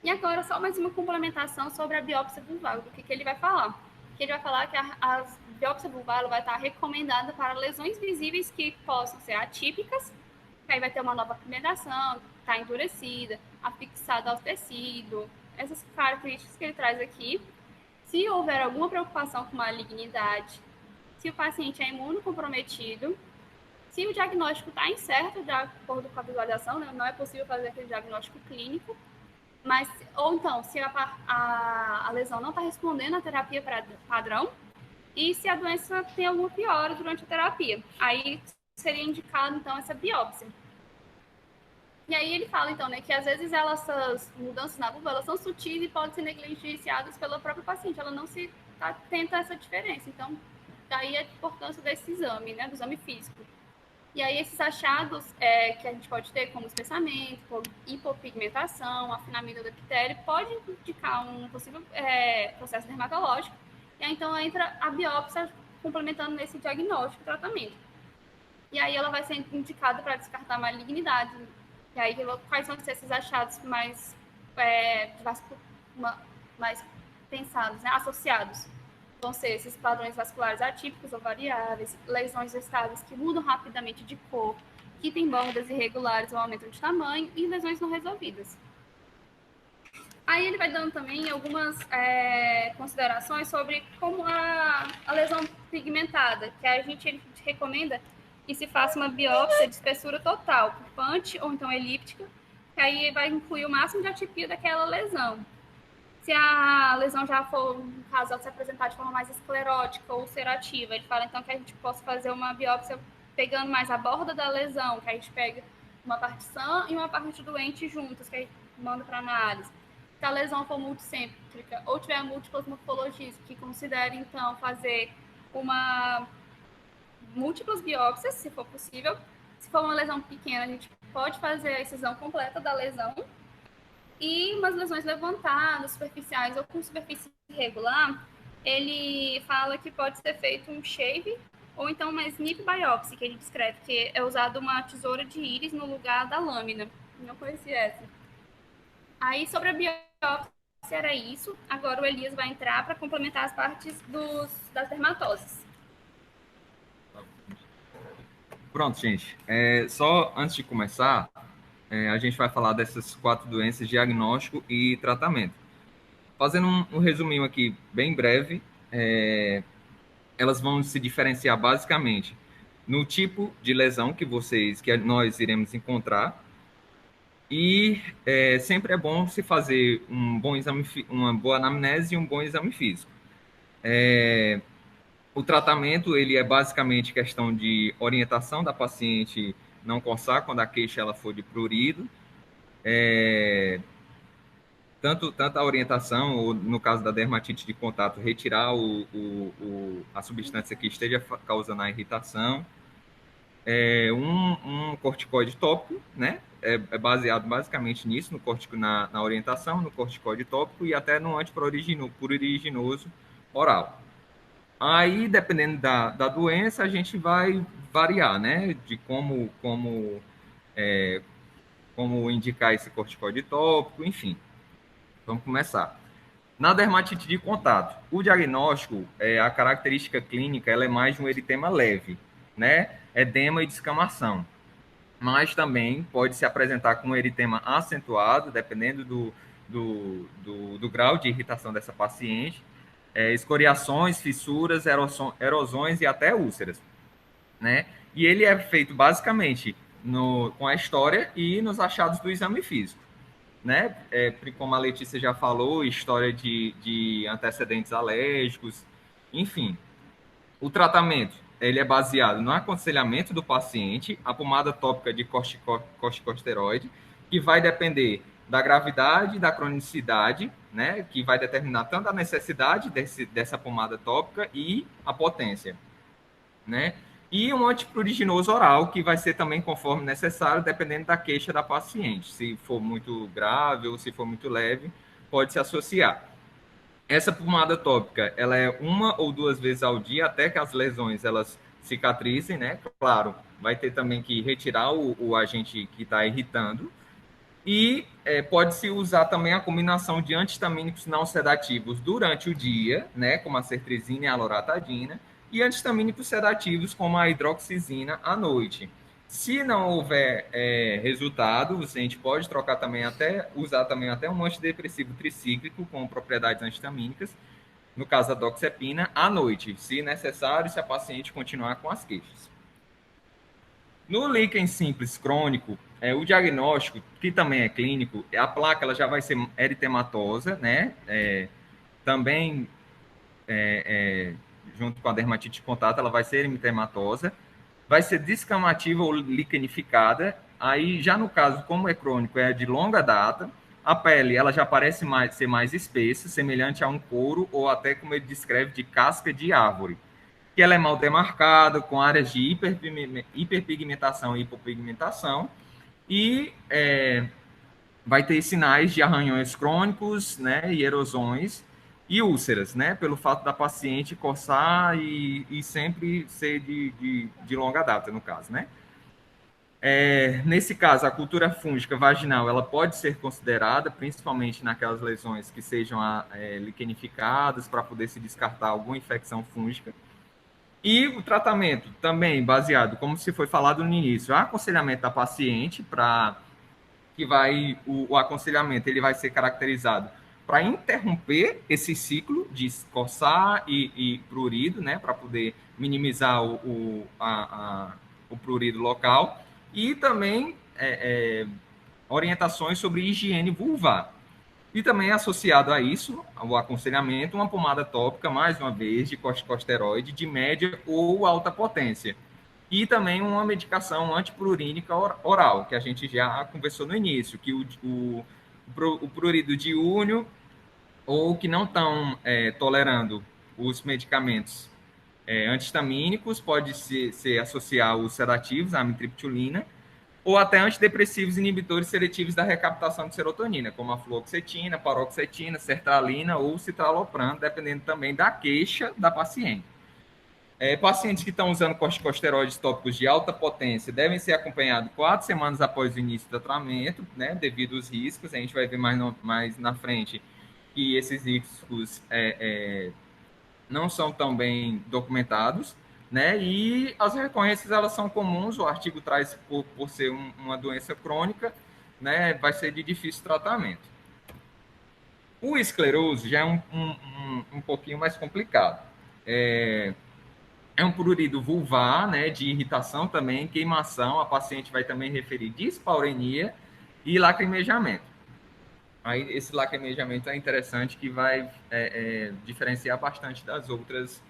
E agora só mais uma complementação sobre a biópsia vulvar, do que ele vai falar. Que ele vai falar que a biópsia vulvar vai estar recomendada para lesões visíveis que possam ser atípicas, que aí vai ter uma nova pigmentação, está endurecida, afixada ao tecido, essas características que ele traz aqui. Se houver alguma preocupação com malignidade, se o paciente é imunocomprometido, se o diagnóstico está incerto de acordo com a visualização, né, não é possível fazer aquele diagnóstico clínico, mas, ou então, se a lesão não está respondendo à terapia padrão, e se a doença tem alguma piora durante a terapia. Aí seria indicado, então, essa biópsia. E aí ele fala, então, né, que às vezes essas mudanças na vulva, elas são sutis e podem ser negligenciadas pela própria paciente. Ela não se atenta a essa diferença. Então, daí a importância desse exame, né, do exame físico. E aí esses achados que a gente pode ter, como espessamento, hipopigmentação, afinamento do epitélio, pode indicar um possível processo dermatológico. E aí, então, entra a biópsia complementando nesse diagnóstico e tratamento. E aí ela vai ser indicada para descartar malignidade. E aí, quais vão ser esses achados mais pensados, né, associados? Vão ser esses padrões vasculares atípicos ou variáveis, lesões estáveis que mudam rapidamente de cor, que têm bordas irregulares ou aumentam de tamanho, e lesões não resolvidas. Aí ele vai dando também algumas considerações sobre como a lesão pigmentada, que a gente recomenda que se faça uma biópsia de espessura total, pulpante ou então elíptica, que aí vai incluir o máximo de atipia daquela lesão. Se a lesão já for, no caso, ela se apresentar de forma mais esclerótica ou ulcerativa, ele fala então que a gente possa fazer uma biópsia pegando mais a borda da lesão, que a gente pega uma parte sã e uma parte doente juntas, que a gente manda para análise. Se a lesão for multicêntrica ou tiver múltiplas morfologias, que considere então fazer múltiplas biópsias, se for possível. Se for uma lesão pequena, a gente pode fazer a excisão completa da lesão. E umas lesões levantadas, superficiais ou com superfície irregular, ele fala que pode ser feito um shave ou então uma snip biopsy, que ele descreve, que é usado uma tesoura de íris no lugar da lâmina. Não conhecia essa. Aí, sobre a biópsia, era isso. Agora o Elias vai entrar para complementar as partes das dermatoses. Pronto, gente. Só antes de começar, a gente vai falar dessas 4 doenças, diagnóstico e tratamento. Fazendo um resuminho aqui bem breve, elas vão se diferenciar basicamente no tipo de lesão que nós iremos encontrar, e sempre é bom se fazer um bom exame, uma boa anamnese e um bom exame físico. O tratamento, ele é basicamente questão de orientação da paciente não coçar quando a queixa ela for de prurido. Tanto a orientação, ou no caso da dermatite de contato, retirar a substância que esteja causando a irritação. Um corticoide tópico, né? É baseado basicamente nisso, na orientação, no corticoide tópico e até no antipruriginoso oral. Aí, dependendo da doença, a gente vai variar, né? De como indicar esse corticoide tópico, enfim. Vamos começar. Na dermatite de contato, o diagnóstico, a característica clínica, ela é mais de um eritema leve, né? Edema e descamação. Mas também pode se apresentar com um eritema acentuado, dependendo do grau de irritação dessa paciente. Escoriações, fissuras, erosões e até úlceras, né? E ele é feito basicamente com a história e nos achados do exame físico, né? Como a Letícia já falou, história de antecedentes alérgicos, enfim. O tratamento, ele é baseado no aconselhamento do paciente, a pomada tópica de corticosteroide, que vai depender da gravidade e da cronicidade, né, que vai determinar tanto a necessidade dessa pomada tópica e a potência, né? E um antipruriginoso oral, que vai ser também conforme necessário, dependendo da queixa da paciente. Se for muito grave ou se for muito leve, pode se associar. Essa pomada tópica, ela é 1 ou 2 vezes ao dia, até que as lesões elas cicatrizem, né? Claro, vai ter também que retirar o agente que está irritando. E pode-se usar também a combinação de antihistamínicos não sedativos durante o dia, né? Como a cetrizina e a loratadina, e antihistamínicos sedativos, como a hidroxizina, à noite. Se não houver resultado, a gente pode usar também até um antidepressivo tricíclico com propriedades antihistamínicas, no caso a doxepina, à noite, se necessário, se a paciente continuar com as queixas. No líquen simples crônico, o diagnóstico, que também é clínico, a placa ela já vai ser eritematosa, né? Também, junto com a dermatite de contato, ela vai ser eritematosa, vai ser descamativa ou liquenificada. Aí, já no caso, como é crônico, é de longa data, a pele ela já parece ser mais espessa, semelhante a um couro, ou até, como ele descreve, de casca de árvore, que ela é mal demarcada, com áreas de hiperpigmentação e hipopigmentação, e vai ter sinais de arranhões crônicos, né, e erosões, e úlceras, né, pelo fato da paciente coçar e sempre ser de longa data, no caso, né. Nesse caso, a cultura fúngica vaginal ela pode ser considerada, principalmente naquelas lesões que sejam liquenificadas, para poder se descartar alguma infecção fúngica. E o tratamento também baseado, como se foi falado no início, aconselhamento da paciente, o aconselhamento ele vai ser caracterizado para interromper esse ciclo de coçar e prurido, né, para poder minimizar o prurido local, e também orientações sobre higiene vulvar. E também associado a isso, ao aconselhamento, uma pomada tópica, mais uma vez, de corticosteroide de média ou alta potência. E também uma medicação antipurínica oral, que a gente já conversou no início, que o prurido diúrnio, ou que não estão tolerando os medicamentos antihistamínicos, pode ser associar os sedativos, a amitriptilina, ou até antidepressivos inibidores seletivos da recaptação de serotonina, como a fluoxetina, paroxetina, sertralina ou citalopram, dependendo também da queixa da paciente. Pacientes que estão usando corticosteroides tópicos de alta potência devem ser acompanhados 4 semanas após o início do tratamento, né, devido aos riscos. A gente vai ver mais na frente que esses riscos não são tão bem documentados, né? E as recorrências elas são comuns, o artigo traz por ser uma doença crônica, né? Vai ser de difícil tratamento. O esclerose já é um pouquinho mais complicado. É um prurido vulvar, né? De irritação também, queimação, a paciente vai também referir dispaurenia e lacrimejamento. Aí esse lacrimejamento é interessante, que vai diferenciar bastante das outras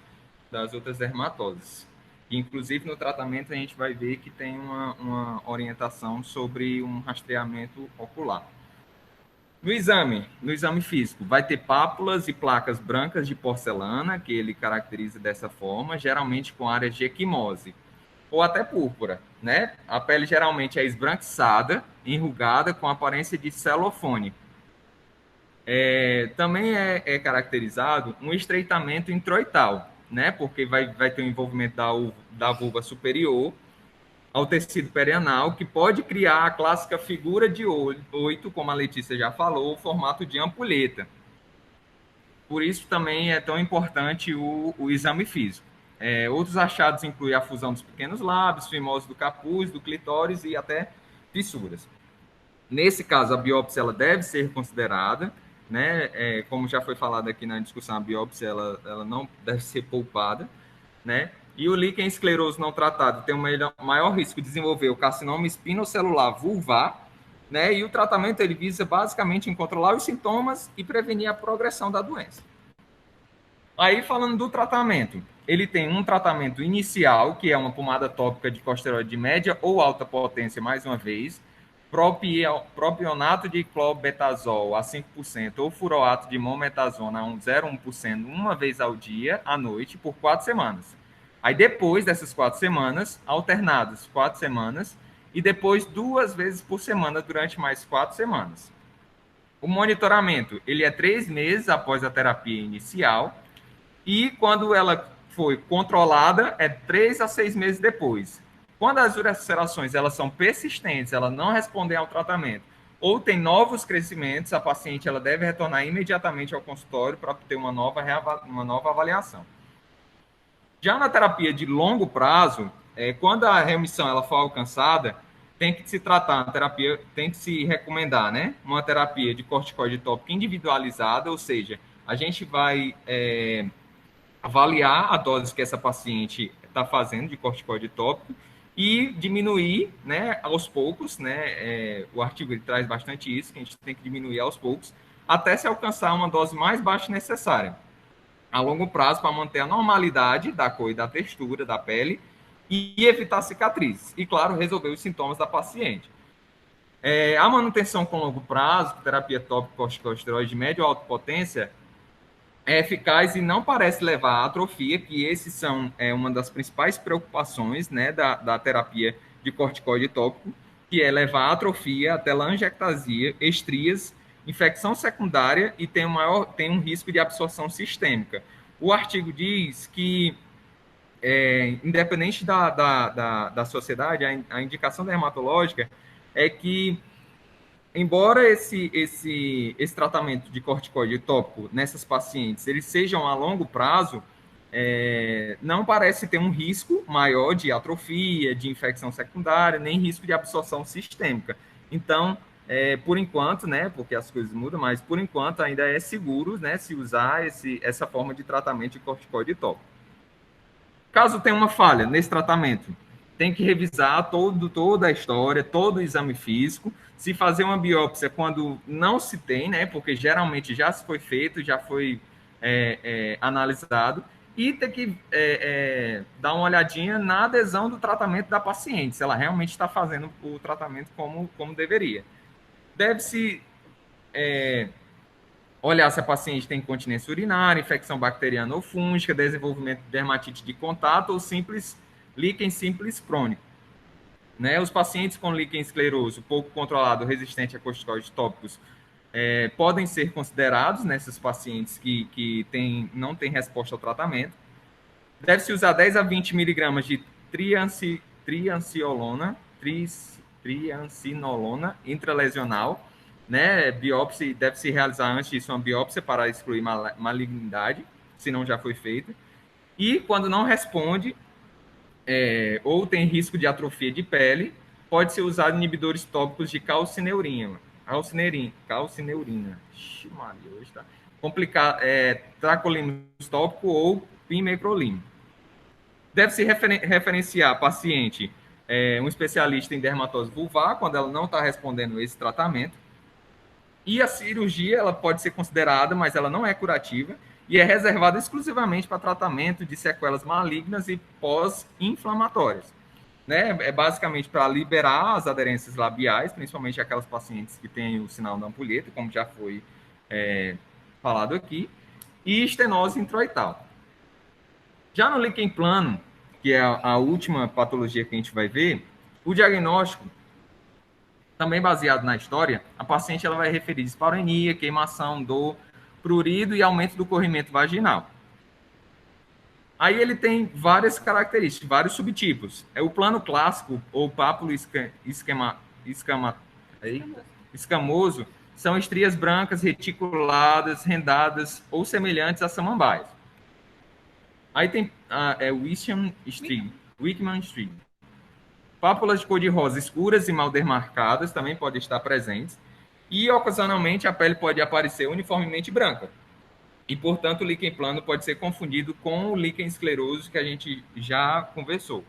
dermatoses. Inclusive, no tratamento, a gente vai ver que tem uma orientação sobre um rastreamento ocular. No exame físico, vai ter pápulas e placas brancas de porcelana, que ele caracteriza dessa forma, geralmente com áreas de equimose, ou até púrpura, né? A pele geralmente é esbranquiçada, enrugada, com aparência de celofone. Também é caracterizado um estreitamento introital, né? Porque vai ter o envolvimento da vulva superior ao tecido perianal, que pode criar a clássica figura de 8, como a Letícia já falou, o formato de ampulheta. Por isso também é tão importante o exame físico. Outros achados incluem a fusão dos pequenos lábios, fimose do capuz, do clitóris e até fissuras. Nesse caso, a biópsia ela deve ser considerada, né? Como já foi falado aqui na discussão, a biópsia ela não deve ser poupada, né? E o líquen escleroso não tratado tem um maior risco de desenvolver o carcinoma espinocelular vulvar, né? E o tratamento ele visa basicamente em controlar os sintomas e prevenir a progressão da doença. Aí, falando do tratamento, ele tem um tratamento inicial, que é uma pomada tópica de corticosteroide de média ou alta potência, mais uma vez, propionato de clobetazol a 5% ou furoato de mometazona a 0,1% uma vez ao dia, à noite, por 4 semanas. Aí, depois dessas 4 semanas, alternados 4 semanas, e depois 2 vezes por semana durante mais 4 semanas. O monitoramento, ele é 3 meses após a terapia inicial, e quando ela foi controlada, é 3 a 6 meses depois. Quando as ulcerações elas são persistentes, elas não respondem ao tratamento, ou tem novos crescimentos, a paciente ela deve retornar imediatamente ao consultório para ter uma nova avaliação. Já na terapia de longo prazo, quando a remissão ela for alcançada, tem que se tratar, a terapia tem que se recomendar, né? Uma terapia de corticoide tópico individualizada, ou seja, a gente vai avaliar a dose que essa paciente está fazendo de corticoide tópico e diminuir, né, aos poucos, né? O artigo ele traz bastante isso, que a gente tem que diminuir aos poucos, até se alcançar uma dose mais baixa necessária, a longo prazo, para manter a normalidade da cor e da textura da pele e evitar cicatrizes. E, claro, resolver os sintomas da paciente. A manutenção com longo prazo, terapia tópica corticosteroide de média ou alta potência, é eficaz e não parece levar à atrofia, que esses são uma das principais preocupações, né, da terapia de corticoide tópico, que é levar à atrofia, a telangiectasia, estrias, infecção secundária e tem um risco de absorção sistêmica. O artigo diz que, independente da sociedade, a indicação dermatológica é que, embora esse tratamento de corticoide tópico nessas pacientes eles sejam a longo prazo, não parece ter um risco maior de atrofia, de infecção secundária, nem risco de absorção sistêmica. Então, por enquanto, né, porque as coisas mudam, mas por enquanto ainda é seguro, né, se usar essa forma de tratamento de corticoide tópico. Caso tenha uma falha nesse tratamento, tem que revisar toda a história, todo o exame físico, se fazer uma biópsia quando não se tem, né, porque geralmente já se foi feito, já foi analisado, e ter que dar uma olhadinha na adesão do tratamento da paciente, se ela realmente está fazendo o tratamento como deveria. Deve-se olhar se a paciente tem incontinência urinária, infecção bacteriana ou fúngica, desenvolvimento de dermatite de contato ou líquen simples crônico. Né? Os pacientes com líquen escleroso pouco controlado, resistente a corticoides tópicos, podem ser considerados nessas pacientes que não têm resposta ao tratamento. Deve-se usar 10 a 20 miligramas de triancinolona intralesional, né? Biópsia, deve-se realizar antes disso uma biópsia para excluir malignidade, se não já foi feita. E quando não responde, ou tem risco de atrofia de pele, pode ser usado inibidores tópicos de calcineurina. Ixi, Maria, hoje tá complicado. Tracolimus tópico ou pimecrolime. Deve-se referenciar paciente, um especialista em dermatose vulvar, quando ela não está respondendo esse tratamento. E a cirurgia, ela pode ser considerada, mas ela não é curativa, e é reservada exclusivamente para tratamento de sequelas malignas e pós-inflamatórias. Né? É basicamente para liberar as aderências labiais, principalmente aquelas pacientes que têm o sinal da ampulheta, como já foi falado aqui, e estenose introital. Já no líquen plano, que é a última patologia que a gente vai ver, o diagnóstico, também baseado na história, a paciente ela vai referir dispareunia, queimação, dor, prurido e aumento do corrimento vaginal. Aí ele tem várias características, vários subtipos. O plano clássico, ou pápulo escamoso, são estrias brancas, reticuladas, rendadas ou semelhantes a samambaias. Aí tem Wickman Street. Pápulas de cor de rosa escuras e mal demarcadas também podem estar presentes. E, ocasionalmente, a pele pode aparecer uniformemente branca. E, portanto, o líquen plano pode ser confundido com o líquen escleroso que a gente já conversou.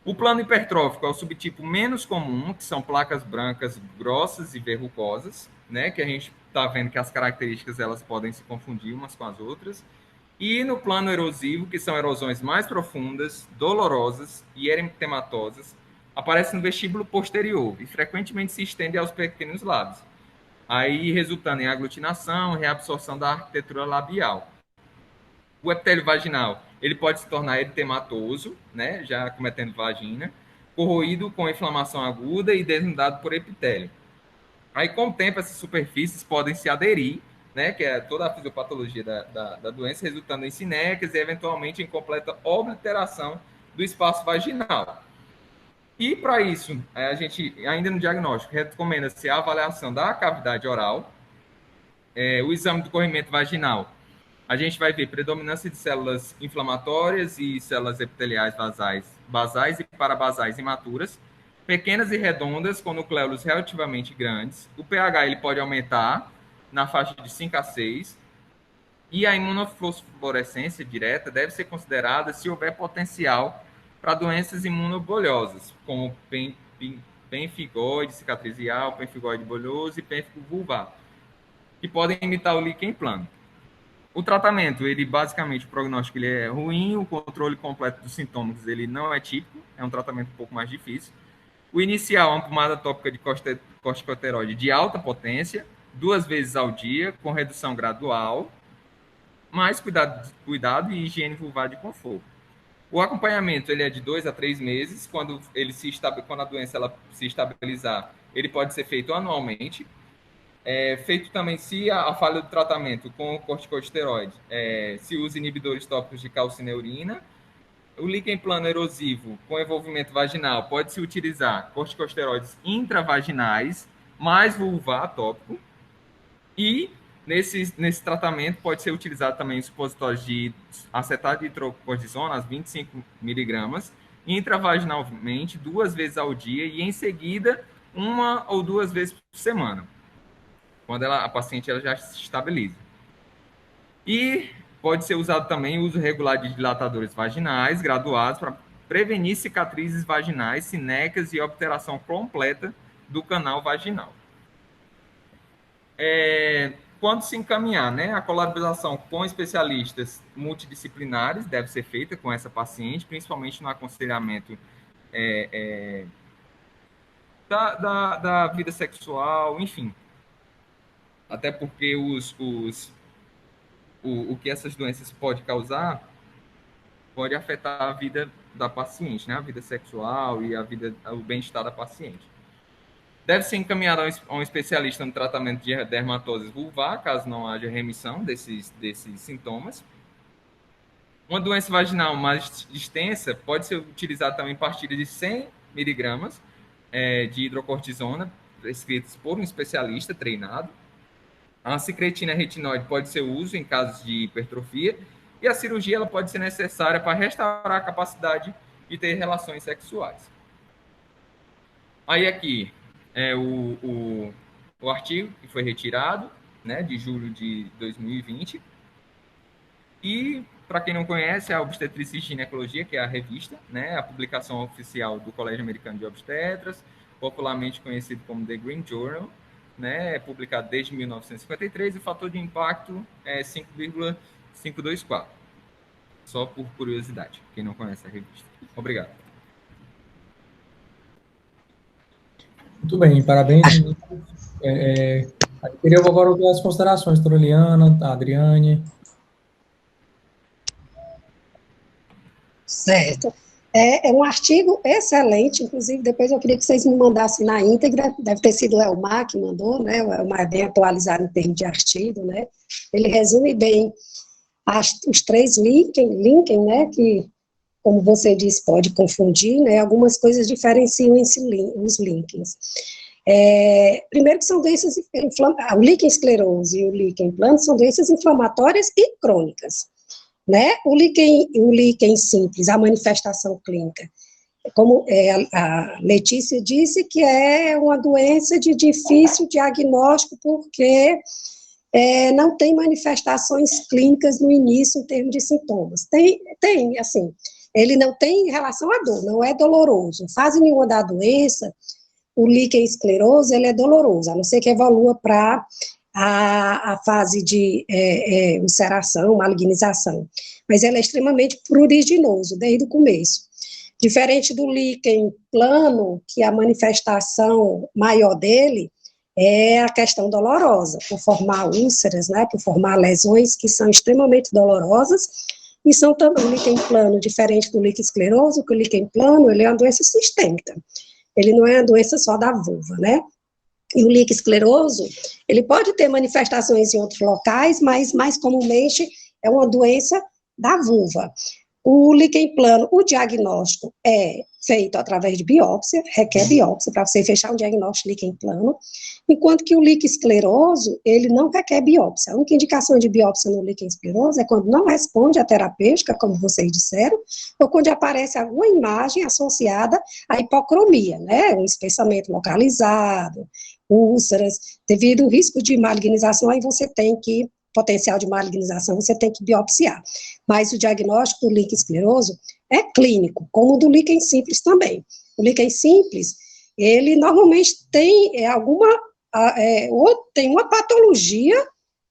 O plano hipertrófico é o subtipo menos comum, que são placas brancas grossas e verrucosas, né? Que a gente está vendo que as características elas podem se confundir umas com as outras. E no plano erosivo, que são erosões mais profundas, dolorosas e eritematosas, aparece no vestíbulo posterior e frequentemente se estende aos pequenos lábios, aí resultando em aglutinação e reabsorção da arquitetura labial. O epitélio vaginal, ele pode se tornar eritematoso, né, já cometendo vagina, corroído com inflamação aguda e desnudado por epitélio. Aí, com o tempo, essas superfícies podem se aderir, né, que é toda a fisiopatologia da doença, resultando em sinecas e, eventualmente, em completa obliteração do espaço vaginal. E, para isso, a gente, ainda no diagnóstico, recomenda-se a avaliação da cavidade oral, o exame do corrimento vaginal. A gente vai ver predominância de células inflamatórias e células epiteliais basais e parabasais imaturas, pequenas e redondas, com nucléolos relativamente grandes. O pH ele pode aumentar na faixa de 5 a 6. E a imunofluorescência direta deve ser considerada se houver potencial para doenças imunobolhosas, como pemfigoide cicatricial, pemfigoide bolhoso e pênfigo vulvar, que podem imitar o líquen plano. O tratamento, ele basicamente, o prognóstico ele é ruim, o controle completo dos sintomas ele não é típico, é um tratamento um pouco mais difícil. O inicial é uma pomada tópica de corticosteroide de alta potência, 2 vezes ao dia, com redução gradual, mais cuidado e higiene vulvar de conforto. O acompanhamento ele é de 2 a 3 meses, quando a doença ela se estabilizar, ele pode ser feito anualmente. Feito também, se a falha do tratamento com o corticosteroide, se usa inibidores tópicos de calcineurina. O líquen plano erosivo com envolvimento vaginal pode-se utilizar corticosteroides intravaginais mais vulvar tópico. E nesse tratamento pode ser utilizado também supositórios de acetato de hidrocortisona, as 25 miligramas, intravaginalmente 2 vezes ao dia e em seguida 1 ou 2 vezes por semana, quando a paciente ela já se estabiliza. E pode ser usado também o uso regular de dilatadores vaginais graduados para prevenir cicatrizes vaginais, sinecas e obturação completa do canal vaginal. Quando se encaminhar, né, a colaboração com especialistas multidisciplinares deve ser feita com essa paciente, principalmente no aconselhamento da vida sexual, enfim. Até porque o que essas doenças podem causar pode afetar a vida da paciente, né? A vida sexual e o bem-estar da paciente. Deve ser encaminhado a um especialista no tratamento de dermatose vulvar, caso não haja remissão desses sintomas. Uma doença vaginal mais extensa pode ser utilizada também pastilhas de 100 miligramas de hidrocortisona, prescritas por um especialista treinado. A secretina retinoide pode ser uso em casos de hipertrofia e a cirurgia ela pode ser necessária para restaurar a capacidade de ter relações sexuais. Aí aqui é o artigo que foi retirado, né, de julho de 2020. E, para quem não conhece, a Obstetrícia e Ginecologia, que é a revista, né, a publicação oficial do Colégio Americano de Obstetras, popularmente conhecido como The Green Journal, né, é publicado desde 1953, e o fator de impacto é 5,524. Só por curiosidade, quem não conhece a revista. Obrigado. Muito bem, parabéns. Queria agora ouvir as considerações, Troliana, Adriane. Certo. É um artigo excelente, inclusive depois eu queria que vocês me mandassem na íntegra, deve ter sido o Elmar que mandou, né, o Elmar é bem atualizado em termos de artigo, né, ele resume bem os 3 links, né, que, como você disse, pode confundir, né, algumas coisas diferenciam os links. Primeiro que são doenças, o líquen esclerose e o líquen plano são doenças inflamatórias e crônicas. Né? O líquen simples, a manifestação clínica, como a Letícia disse, que é uma doença de difícil diagnóstico, porque não tem manifestações clínicas no início em termos de sintomas. Tem, assim, ele não tem relação à dor, não é doloroso. Fase nenhuma da doença, o líquen esclerose, ele é doloroso, a não ser que evolua para a fase de ulceração, malignização, mas ela é extremamente pruriginoso desde o começo. Diferente do líquen plano, que a manifestação maior dele é a questão dolorosa, por formar úlceras, né, por formar lesões que são extremamente dolorosas, e são também o líquen plano, diferente do líquen escleroso, que o líquen plano, ele é uma doença sistêmica, ele não é uma doença só da vulva, né? E o líquen escleroso, ele pode ter manifestações em outros locais, mas mais comumente é uma doença da vulva. O líquen plano, o diagnóstico é feito através de biópsia, requer biópsia para você fechar um diagnóstico de líquen plano, enquanto que o líquen escleroso, ele não requer biópsia. A única indicação de biópsia no líquen escleroso é quando não responde à terapêutica, como vocês disseram, ou quando aparece alguma imagem associada à hipocromia, né, um espessamento localizado, úlceras, devido ao risco de malignização, aí você tem que, potencial de malignização, você tem que biopsiar. Mas o diagnóstico do líquen escleroso é clínico, como o do líquen simples também. O líquen simples, ele normalmente tem tem uma patologia,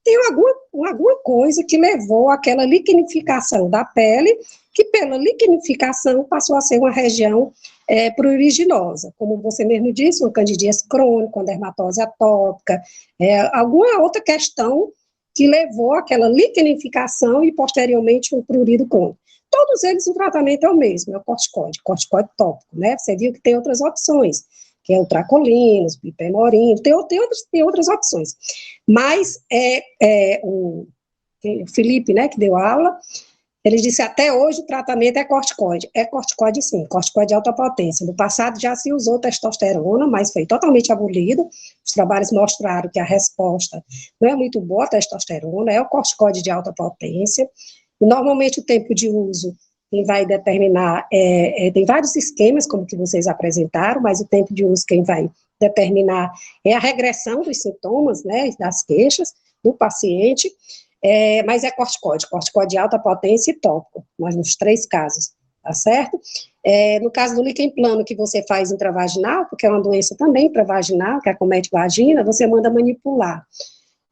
tem alguma coisa que levou àquela liquenificação da pele, que pela liquenificação passou a ser uma região pruriginosa, como você mesmo disse, uma candidíase crônica, uma dermatose atópica, alguma outra questão que levou àquela liquenificação e, posteriormente, um prurido crônico. Todos eles, o tratamento é o mesmo, é o corticóide tópico, né? Você viu que tem outras opções, que é o tracolinos, pipemorino, tem outras opções. Mas o Felipe, né, que deu aula, ele disse até hoje o tratamento é corticóide. É corticóide sim, corticóide de alta potência. No passado já se usou testosterona, mas foi totalmente abolido. Os trabalhos mostraram que a resposta não é muito boa a testosterona, é o corticóide de alta potência. E normalmente o tempo de uso, quem vai determinar, tem vários esquemas, como que vocês apresentaram, mas o tempo de uso quem vai determinar é a regressão dos sintomas, né, das queixas do paciente, mas é corticóide de alta potência e tópico, mas nos 3 casos, tá certo? No caso do líquen plano que você faz intravaginal, porque é uma doença também intravaginal, que acomete vagina, você manda manipular.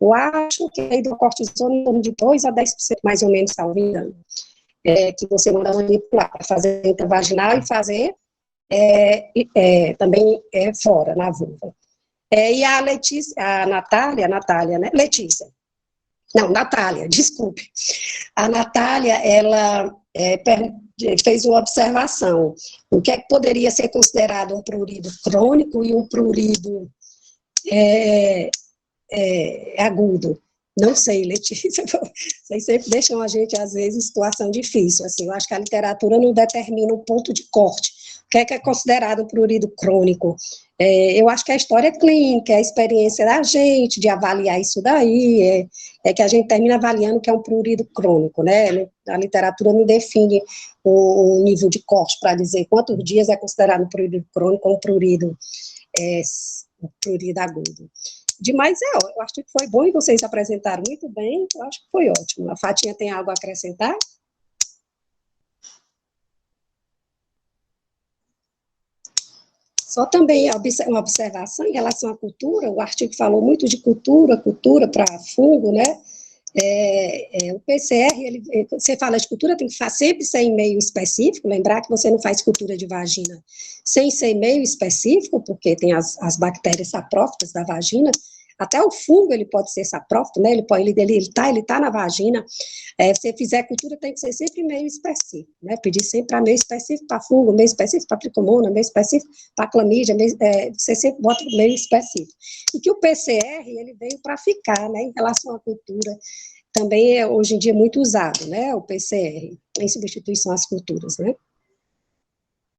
Eu acho que a hidrocortisona em torno de 2 a 10% mais ou menos, salvo engano, que você manda manipular para fazer intravaginal e fazer também fora, na vulva. E a Letícia, a Natália, né? Natália, desculpe. A Natália, ela fez uma observação. O que é que poderia ser considerado um prurido crônico e um prurido agudo? Não sei, Letícia, vocês sempre deixam a gente, às vezes, em situação difícil, assim, eu acho que a literatura não determina um ponto de corte. O que é considerado um prurido crônico? Eu acho que a história clínica, a experiência da gente de avaliar isso daí, que a gente termina avaliando o que é um prurido crônico, né? A literatura não define um nível de corte para dizer quantos dias é considerado um prurido crônico ou um prurido agudo. Demais eu acho que foi bom e vocês apresentaram muito bem, eu acho que foi ótimo. A Fatinha tem algo a acrescentar? Só também uma observação em relação à cultura, o artigo falou muito de cultura para fungo, né? O PCR, você fala de cultura, tem que sempre ser em meio específico, lembrar que você não faz cultura de vagina sem ser meio específico, porque tem as bactérias saprófitas da vagina, até o fungo ele pode ser saprófito, né? Ele tá na vagina. Se você fizer cultura, tem que ser sempre meio específico, né? Pedir sempre para meio específico para fungo, meio específico para tricomona, meio específico para clamídia, você sempre bota meio específico. E que o PCR, ele veio para ficar, né? Em relação à cultura, também hoje em dia muito usado, né? O PCR, em substituição às culturas, né?